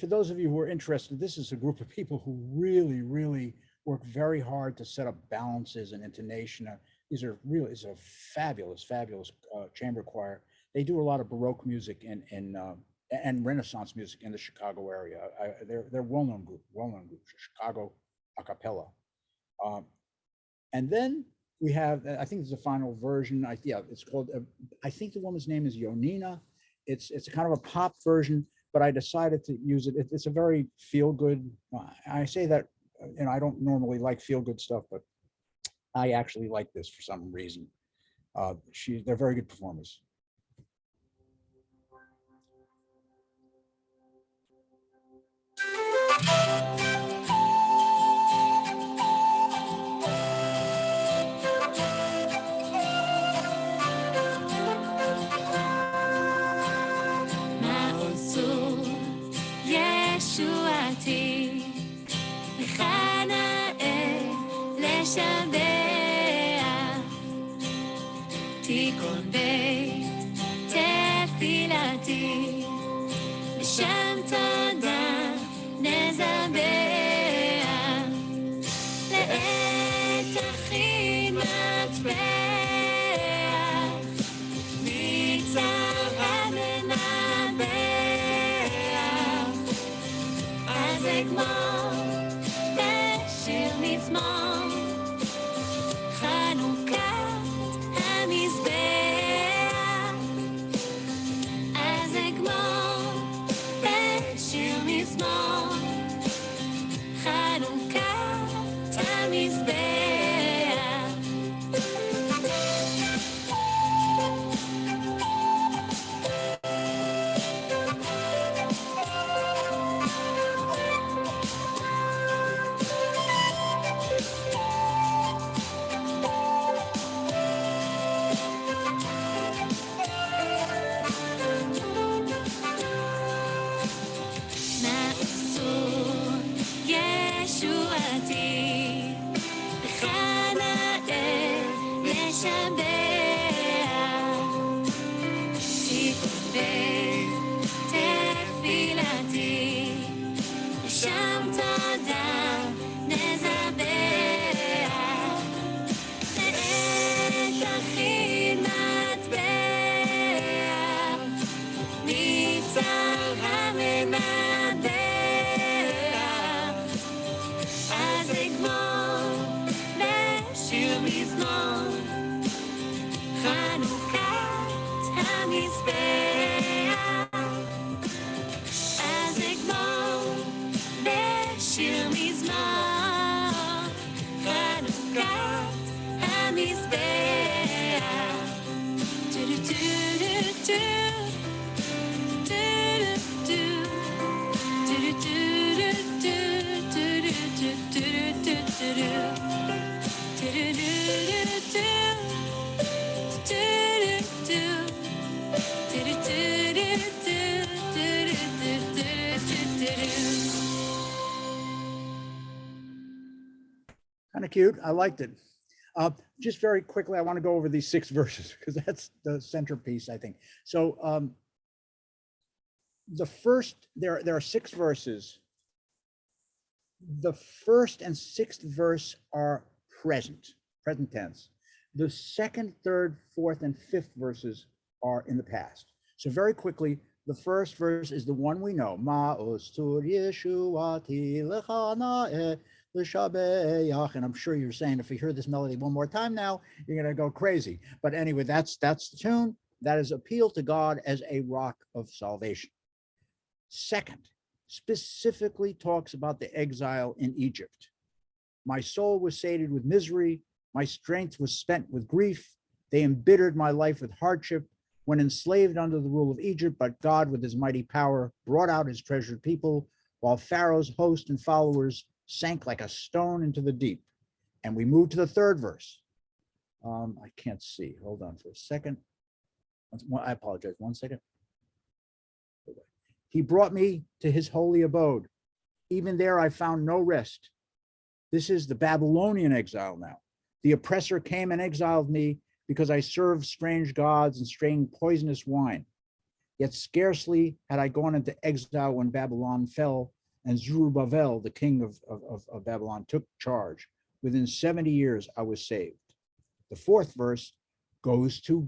For those of you who are interested, this is a group of people who really, really work very hard to set up balances and intonation. It's a fabulous, fabulous chamber choir. They do a lot of Baroque music and Renaissance music in the Chicago area. They're well-known group, Chicago a cappella. And then we have, I think it's the final version. It's called, I think the woman's name is Yonina. It's a kind of a pop version, but I decided to use it. It's a very feel-good. I say that, I don't normally like feel-good stuff, but I actually like this for some reason. They're very good performers. תיקון בית תפילתי, בשם תודה נזבח, לעת תכין מטבח, מצרה ננבח, אז אגמור בשיר מזמור, חנוכת המזבח, אז אגמור בשיר מזמור, חנוכת המזבח. ישועתי, לך נאה לשבח, תקבל תפילתי, שם תודה נזבח, לעת הכין מטבח, ניצל המנדח, אז אגמור בשיר מזמור, חנוכת המזבח, אז אגמור בשיר מזמור, חנוכת המזבח. טו-טו-טו-טו, Kind of cute. I liked it. Just very quickly, I want to go over these 6 verses because that's the centerpiece, I think. So the first, there are 6 verses. The first and 6th verse are present tense. The 2nd, 3rd, 4th, and 5th verses are in the past. So very quickly, the first verse is the one we know. Ma'ostur Yeshuati lecha na'eh l'shabeach. And I'm sure you're saying, if you hear this melody one more time now, you're going to go crazy. But anyway, that's the tune. That is appeal to God as a rock of salvation. Second, specifically talks about the exile in Egypt. My soul was sated with misery. My strength was spent with grief. They embittered my life with hardship when enslaved under the rule of Egypt, but God with his mighty power brought out his treasured people, while Pharaoh's host and followers sank like a stone into the deep. And we move to the 3rd verse. I can't see. Hold on for a second. I apologize. 1 second. He brought me to his holy abode. Even there I found no rest. This is the Babylonian exile now. The oppressor came and exiled me because I served strange gods and strained poisonous wine. Yet scarcely had I gone into exile when Babylon fell and Zerubbabel, the king of Babylon, took charge. Within 70 years, I was saved. The 4th verse goes to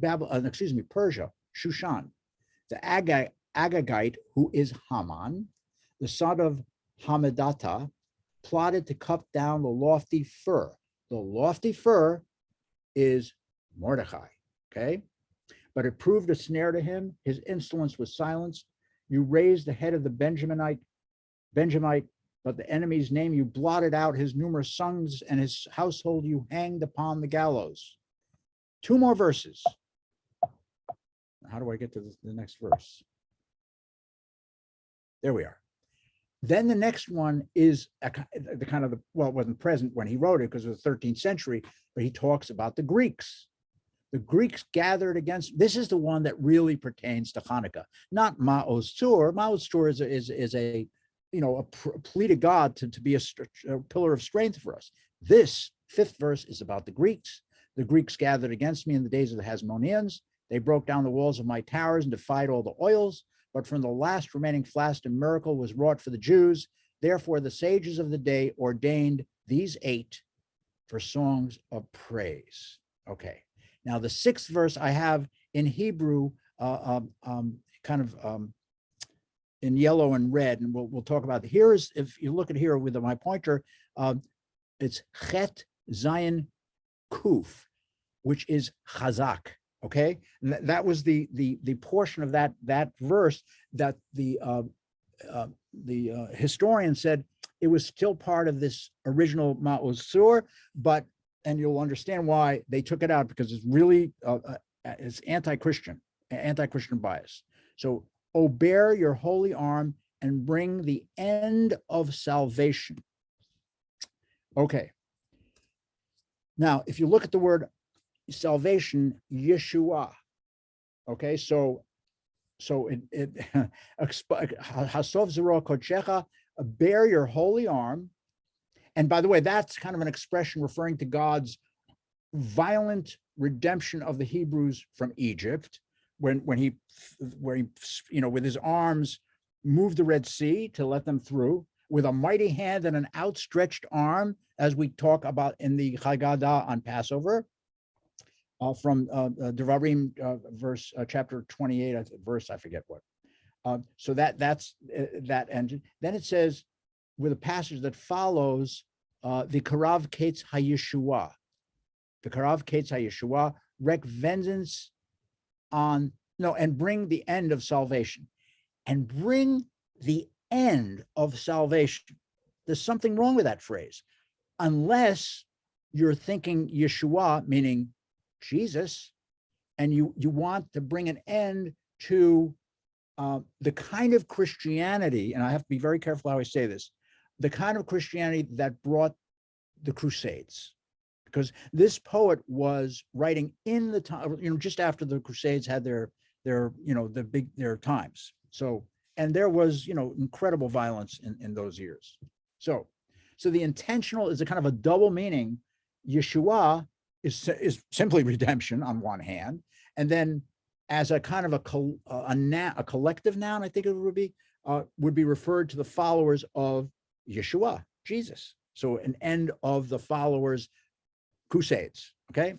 Persia, Shushan. The Agagite, who is Haman, the son of Hammedatha, plotted to cut down the lofty fir. The lofty fir is Mordecai, okay? But it proved a snare to him. His insolence was silenced. You raised the head of the Benjamite, but the enemy's name you blotted out, his numerous sons and his household you hanged upon the gallows. 2 more verses. How do I get to the next verse? There we are. Then the next one is the kind of, well, it wasn't present when he wrote it because it was the 13th century, but he talks about the Greeks. The Greeks gathered against, this is the one that really pertains to Hanukkah, not Ma'oz Tzur. Ma'oz Tzur is a plea to God to be a pillar of strength for us. This 5th verse is about the Greeks. The Greeks gathered against me in the days of the Hasmoneans. They broke down the walls of my towers and defied all the oils. But from the last remaining fast and miracle was wrought for the Jews. Therefore, the sages of the day ordained these 8 for songs of praise. Okay. Now, the 6th verse I have in Hebrew, in yellow and red, and we'll talk about it. Here is, if you look at here with my pointer, it's Chet Zayin Kuf, which is Chazak. Okay, and that was the portion of that verse that the historian said it was still part of this original Ma'oz Tzur, and you'll understand why they took it out, because it's really it's anti-Christian bias. So, "O bear your holy arm and bring the end of salvation." Okay. Now, if you look at the word salvation, Yeshua. Okay, so it Hasov Zero Kochecha, bear your holy arm, And by the way, that's kind of an expression referring to God's violent redemption of the Hebrews from Egypt, when he with his arms moved the Red Sea to let them through with a mighty hand and an outstretched arm, as we talk about in the Haggadah on Passover, from Devarim, chapter 28, verse I forget what. So that's that engine. Then it says, with a passage that follows, the Karav Kates HaYeshua. The Karav Kates HaYeshua, wreak vengeance on, and bring the end of salvation. And bring the end of salvation. There's something wrong with that phrase. Unless you're thinking Yeshua, meaning Jesus, and you want to bring an end to the kind of Christianity, and I have to be very careful how I say this, the kind of Christianity that brought the Crusades. Because this poet was writing in the time, just after the Crusades had their times. So, and there was, incredible violence in those years. So the intentional is a kind of a double meaning. Yeshua is simply redemption on one hand, and then as a kind of a collective noun, I think it would be referred to the followers of Yeshua, Jesus. So an end of the followers' crusades. Okay.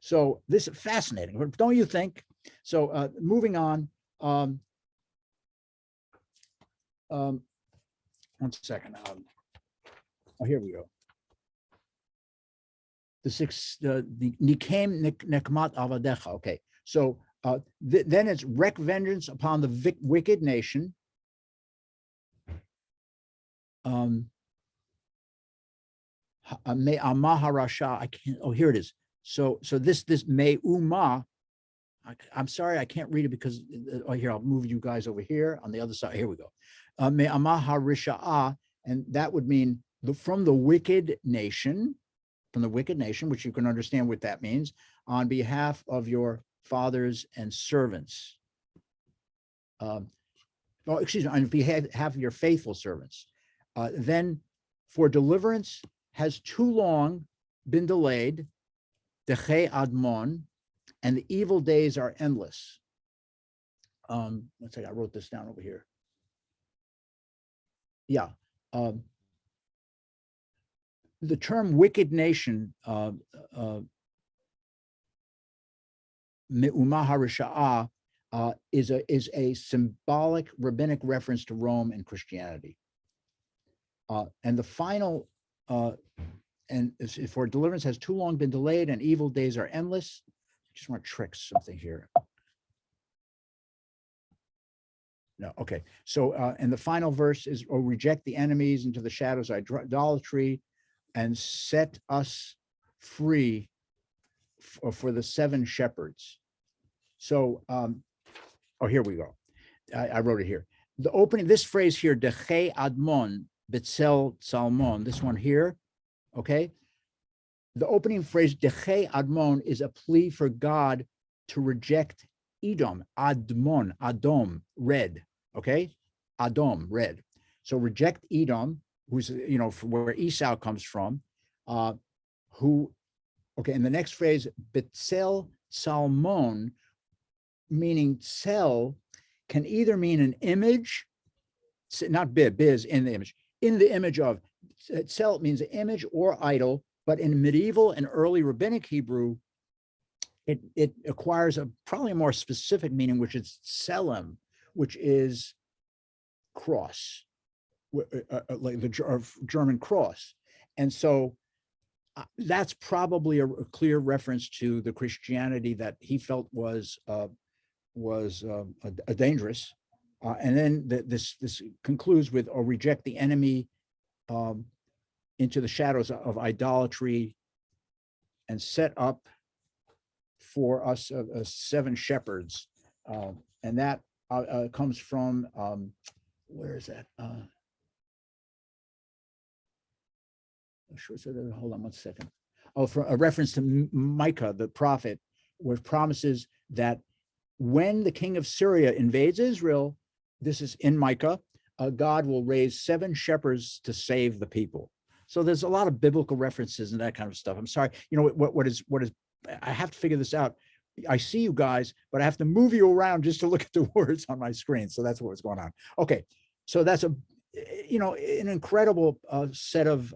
So this is fascinating, don't you think? So moving on. One second. Here we go. The Nikem Nekmat Avadecha. Okay, so then it's wreak vengeance upon the wicked nation. Maharasha. I can't. Oh, here it is. So this me uma. I'm sorry, I can't read it because here, I'll move you guys over here on the other side. Here we go. Me amaharisha, and that would mean from the wicked nation, which you can understand what that means, on behalf of your fathers and servants. On behalf of your faithful servants. Then for deliverance has too long been delayed, Deche Admon, and the evil days are endless. Let's see, I wrote this down over here. Yeah. The term wicked nation, Me'uma Harisha'a, is a symbolic rabbinic reference to Rome and Christianity. And the final, and for deliverance has too long been delayed and evil days are endless. I just want to trick something here. No, okay. So, and the final verse is, reject the enemies into the shadows of idolatry and set us free for the seven shepherds. So, here we go. I wrote it here. The opening, this phrase here, Deche Admon, Betzel Salmon, this one here, okay? The opening phrase, Deche Admon, is a plea for God to reject Edom, Adom, red, okay? Adom, red. So reject Edom, who's, from where Esau comes from, and the next phrase, Betzel Salmon, meaning Tsel, can either mean an image, not biz, in the image of, Tsel means image or idol, but in medieval and early rabbinic Hebrew, it acquires probably a more specific meaning, which is tselem, which is cross, like the German cross. And so that's probably a clear reference to the Christianity that he felt was dangerous. And then this concludes with, or reject the enemy into the shadows of idolatry and set up for us seven shepherds. And that comes from, where is that? Hold on one second. Oh, for a reference to Micah, the prophet, where promises that when the king of Syria invades Israel, this is in Micah, God will raise 7 shepherds to save the people. So there's a lot of biblical references and that kind of stuff. I'm sorry, what is I have to figure this out. I see you guys, but I have to move you around just to look at the words on my screen. So that's what's going on. Okay, so that's an incredible set of.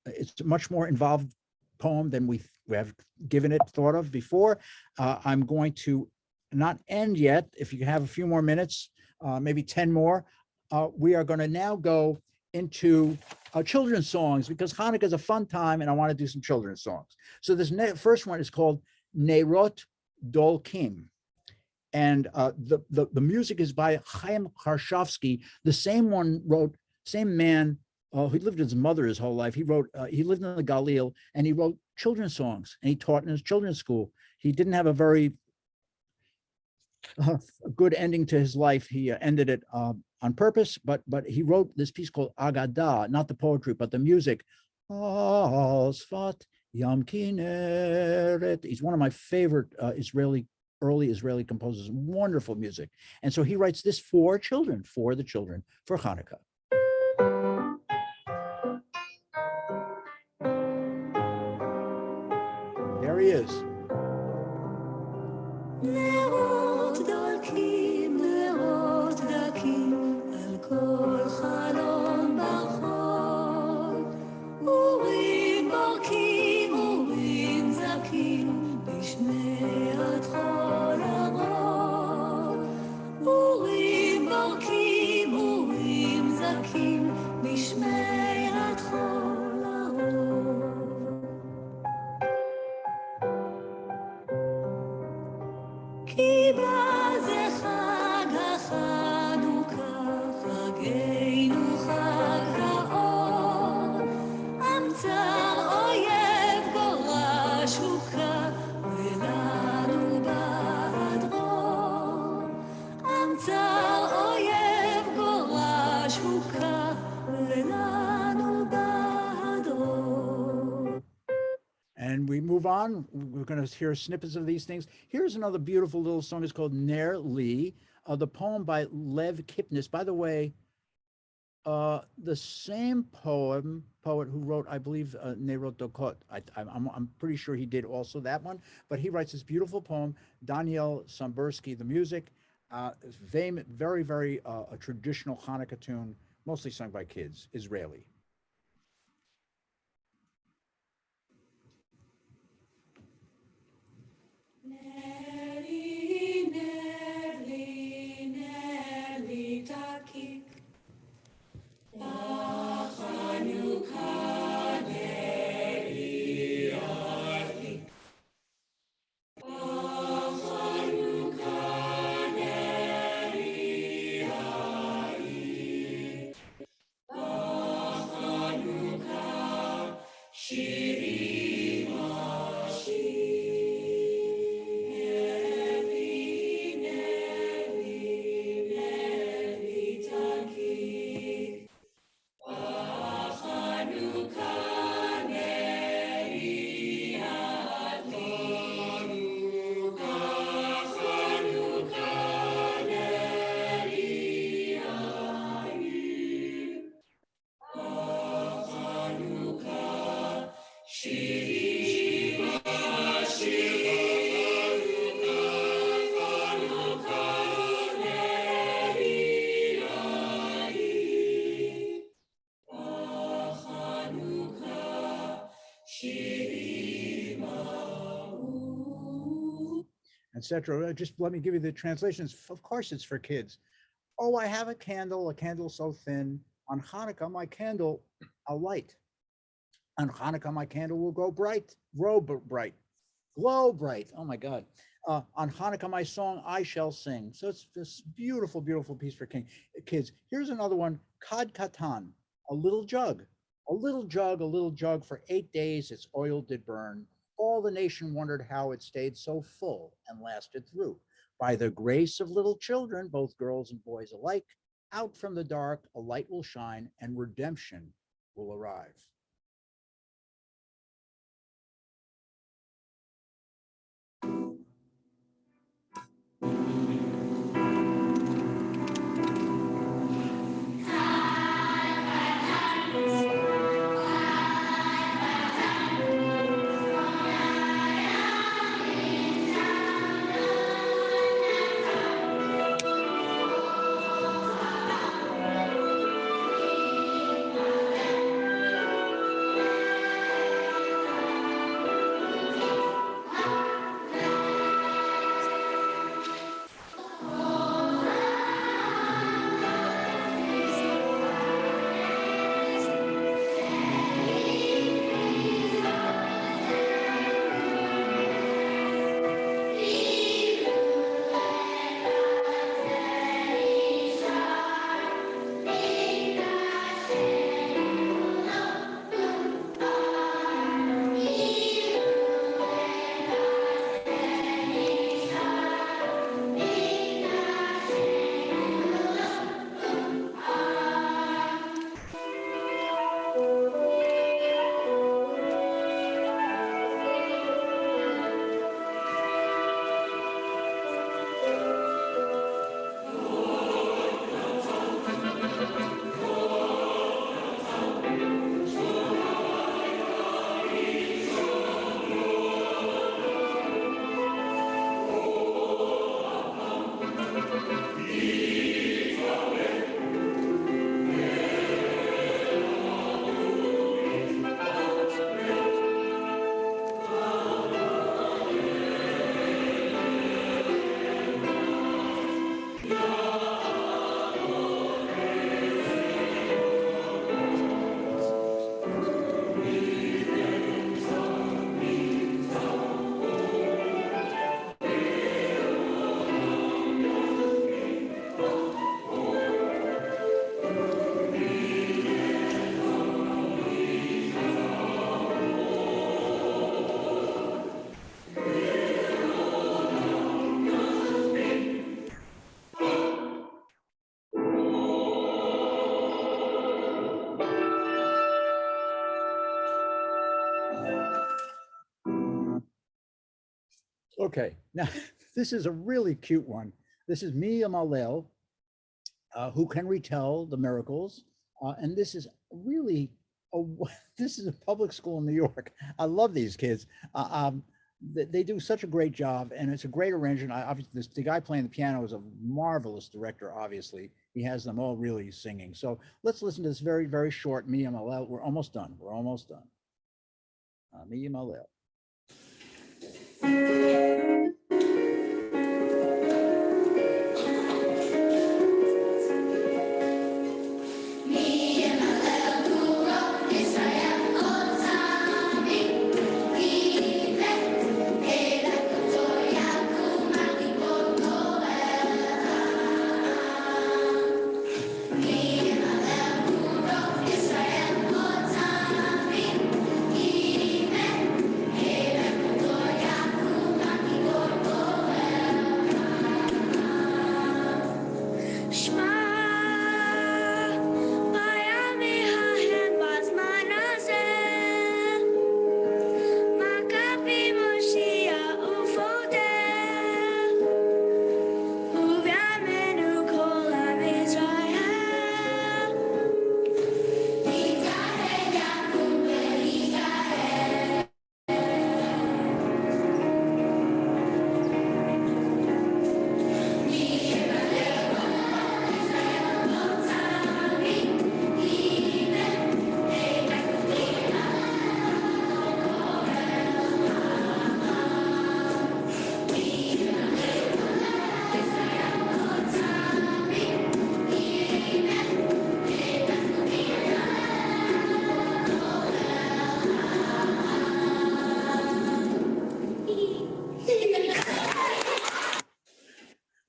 It's a much more involved poem than we have given it thought of before. I'm going to not end yet. If you have a few more minutes, maybe 10 more, we are going to now go into children's songs, because Hanukkah is a fun time and I want to do some children's songs. So this first one is called Haneirot Dolkim. And the music is by Chaim Karshovsky, the same man who lived with his mother his whole life. He lived in the Galil, and he wrote children's songs, and he taught in his children's school. He didn't have a very good ending to his life. He ended it on purpose, but he wrote this piece called Agadah, not the poetry, but the music. Sfat Yam Kineret. He's one of my favorite early Israeli composers. Wonderful music. And so he writes this for children, for Hanukkah. There he is. נרות דולקים, נרות דקים, על כל חלון ברחוב. אורים בורקים, אורים זקים, בשמירת חול הרוב. אורים בורקים, אורים זקים, בשמירת חול הרוב. כי בא זה חג החנוכה, חגנו חג האור. אמצר אויב גורש הוכה, ולנו בהדרור. אמצר אויב גורש הוכה, ולנו בהדרור. And we move on. We're going to hear snippets of these things. Here's another beautiful little song. It's called Ner Li, the poem by Lev Kipnis. By the way, the same poet who wrote, I believe, Haneirot Dolkim. I'm pretty sure he did also that one. But he writes this beautiful poem, Daniel Sambursky, the music. Very, very a traditional Hanukkah tune, mostly sung by kids, Israeli. נרי, נרי, נרי תקיק, בחנוכה נרי ידליק. בחנוכה נרי ידליק. בחנוכה שירים אשיר. Etc. Just let me give you the translations. Of course, it's for kids. Oh, I have a candle so thin. On Hanukkah, my candle I'll light. On Hanukkah, my candle will grow bright, glow bright. Oh my God. On Hanukkah, my song I shall sing. So it's this beautiful, beautiful piece for kids. Here's another one, Kad Katan, a little jug, a little jug for 8 days, its oil did burn. All the nation wondered how it stayed so full and lasted through. By the grace of little children, both girls and boys alike, out from the dark, a light will shine and redemption will arrive. Okay, now this is a really cute one. This is Mia Malel, who can retell the miracles, and this is really this is a public school in New York. I love these kids. They do such a great job, and it's a great arrangement. Obviously, the guy playing the piano is a marvelous director. Obviously, he has them all really singing. So let's listen to this very, very short Mia Malel. We're almost done. We're almost done. Mia Malel.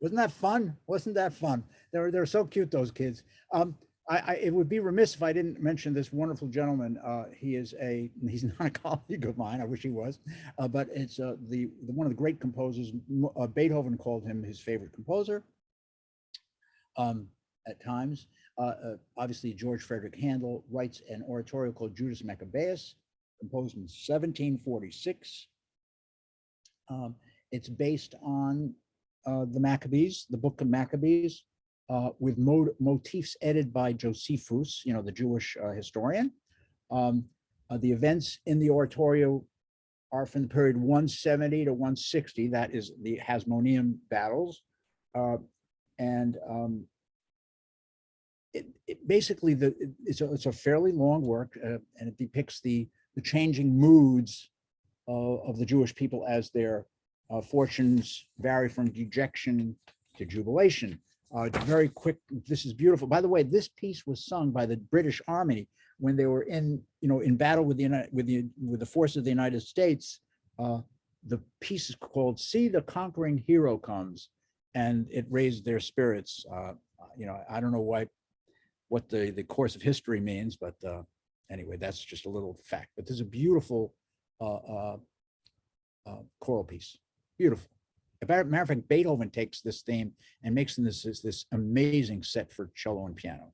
Wasn't that fun? Wasn't that fun? They're so cute, those kids. It would be remiss if I didn't mention this wonderful gentleman. He's not a colleague of mine. I wish he was, but it's one of the great composers. Beethoven called him his favorite composer. At times, obviously George Frederick Handel writes an oratorio called Judas Maccabeus, composed in 1746. It's based on the Maccabees, the Book of Maccabees, with motifs edited by Josephus, the Jewish historian. The events in the oratorio are from the period 170 to 160. That is the Hasmonean battles, and basically it's a fairly long work, and it depicts the changing moods of the Jewish people as their fortunes vary from dejection to jubilation. Very quick. This is beautiful. By the way, this piece was sung by the British Army when they were in battle with the forces of the United States. The piece is called "See the Conquering Hero Comes," and it raised their spirits. I don't know what the course of history means, but anyway, that's just a little fact. But this is a beautiful choral piece. Beautiful. As a matter of fact, Beethoven takes this theme and makes this amazing set for cello and piano.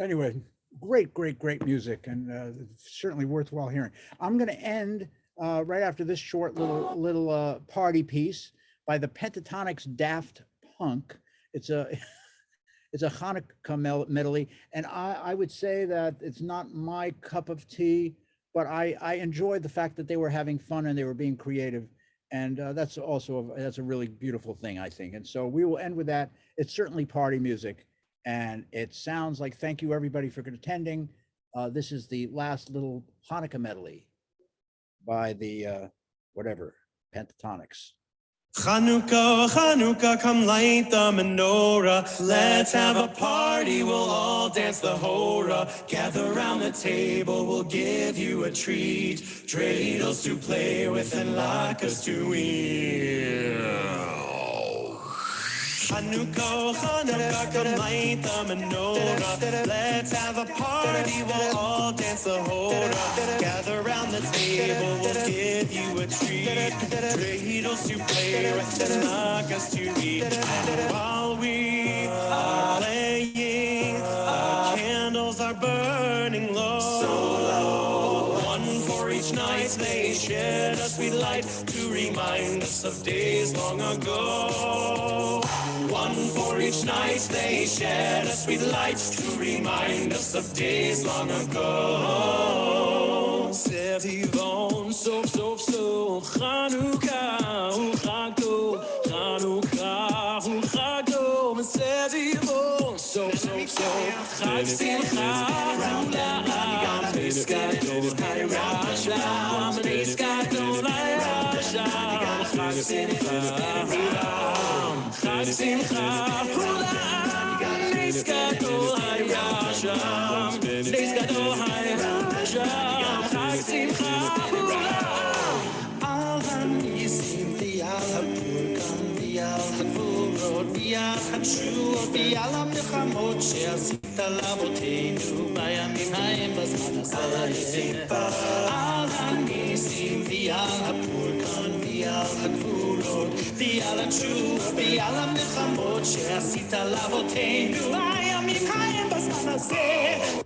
Anyway, great music, and certainly worthwhile hearing. I'm going to end right after this short little party piece by the Pentatonics Daft Punk. It's a it's a Hanukkah medley, and I would say that it's not my cup of tea, but I enjoyed the fact that they were having fun and they were being creative, and that's also that's a really beautiful thing, I think. And so we will end with that. It's certainly party music, and it sounds like thank you everybody for attending. This is the last little Hanukkah medley by the whatever Pentatonics. Chanukah, Chanukah, come light the menorah. Let's have a party, we'll all dance the hora. Gather round the table, we'll give you a treat. Dreidels to play with and latkes to eat. Chanukah, Chanukah, come light the menorah. Let's have a party, we'll all dance the hora. Gather round the table, we'll give you a treat. Dreidels to play with and latkes to eat. And while we are playing, the candles are burning low. So low. One for each night they shed a sweet light to remind us of days long ago. One for each night they shed a sweet light to remind us of days long ago. Sevivon, so, Chanukah, Uchagdo, Chanukah, Uchagdo, Sevivon, so, Chag Simcha, Halla'am, Neskado, Hayrasham, Neskado, Hayrasham, Chag Simcha, Halla'am, Chag Simcha, Halla'am, Neskado, Hayrasham, Neskado, Hayrasham, Chag Simcha, Halla'am, Al HaNisim, V'al HaPurkan, V'al HaGvurot, V'al HaTshuot, V'al HaMilchamot she'asit al avotenu bayamim ha'em b'zman hazeh. Al HaNisim, V'al HaPurkan, V'al HaGvurot, V'al HaTshuot, V'al HaMilchamot she'asit al avotenu bayamim ha'em b'zman hazeh.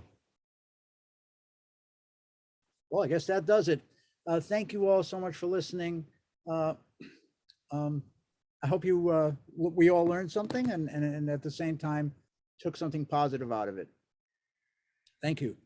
Well, I guess that does it. Thank you all so much for listening. I hope you we all learned something and at the same time took something positive out of it. Thank you.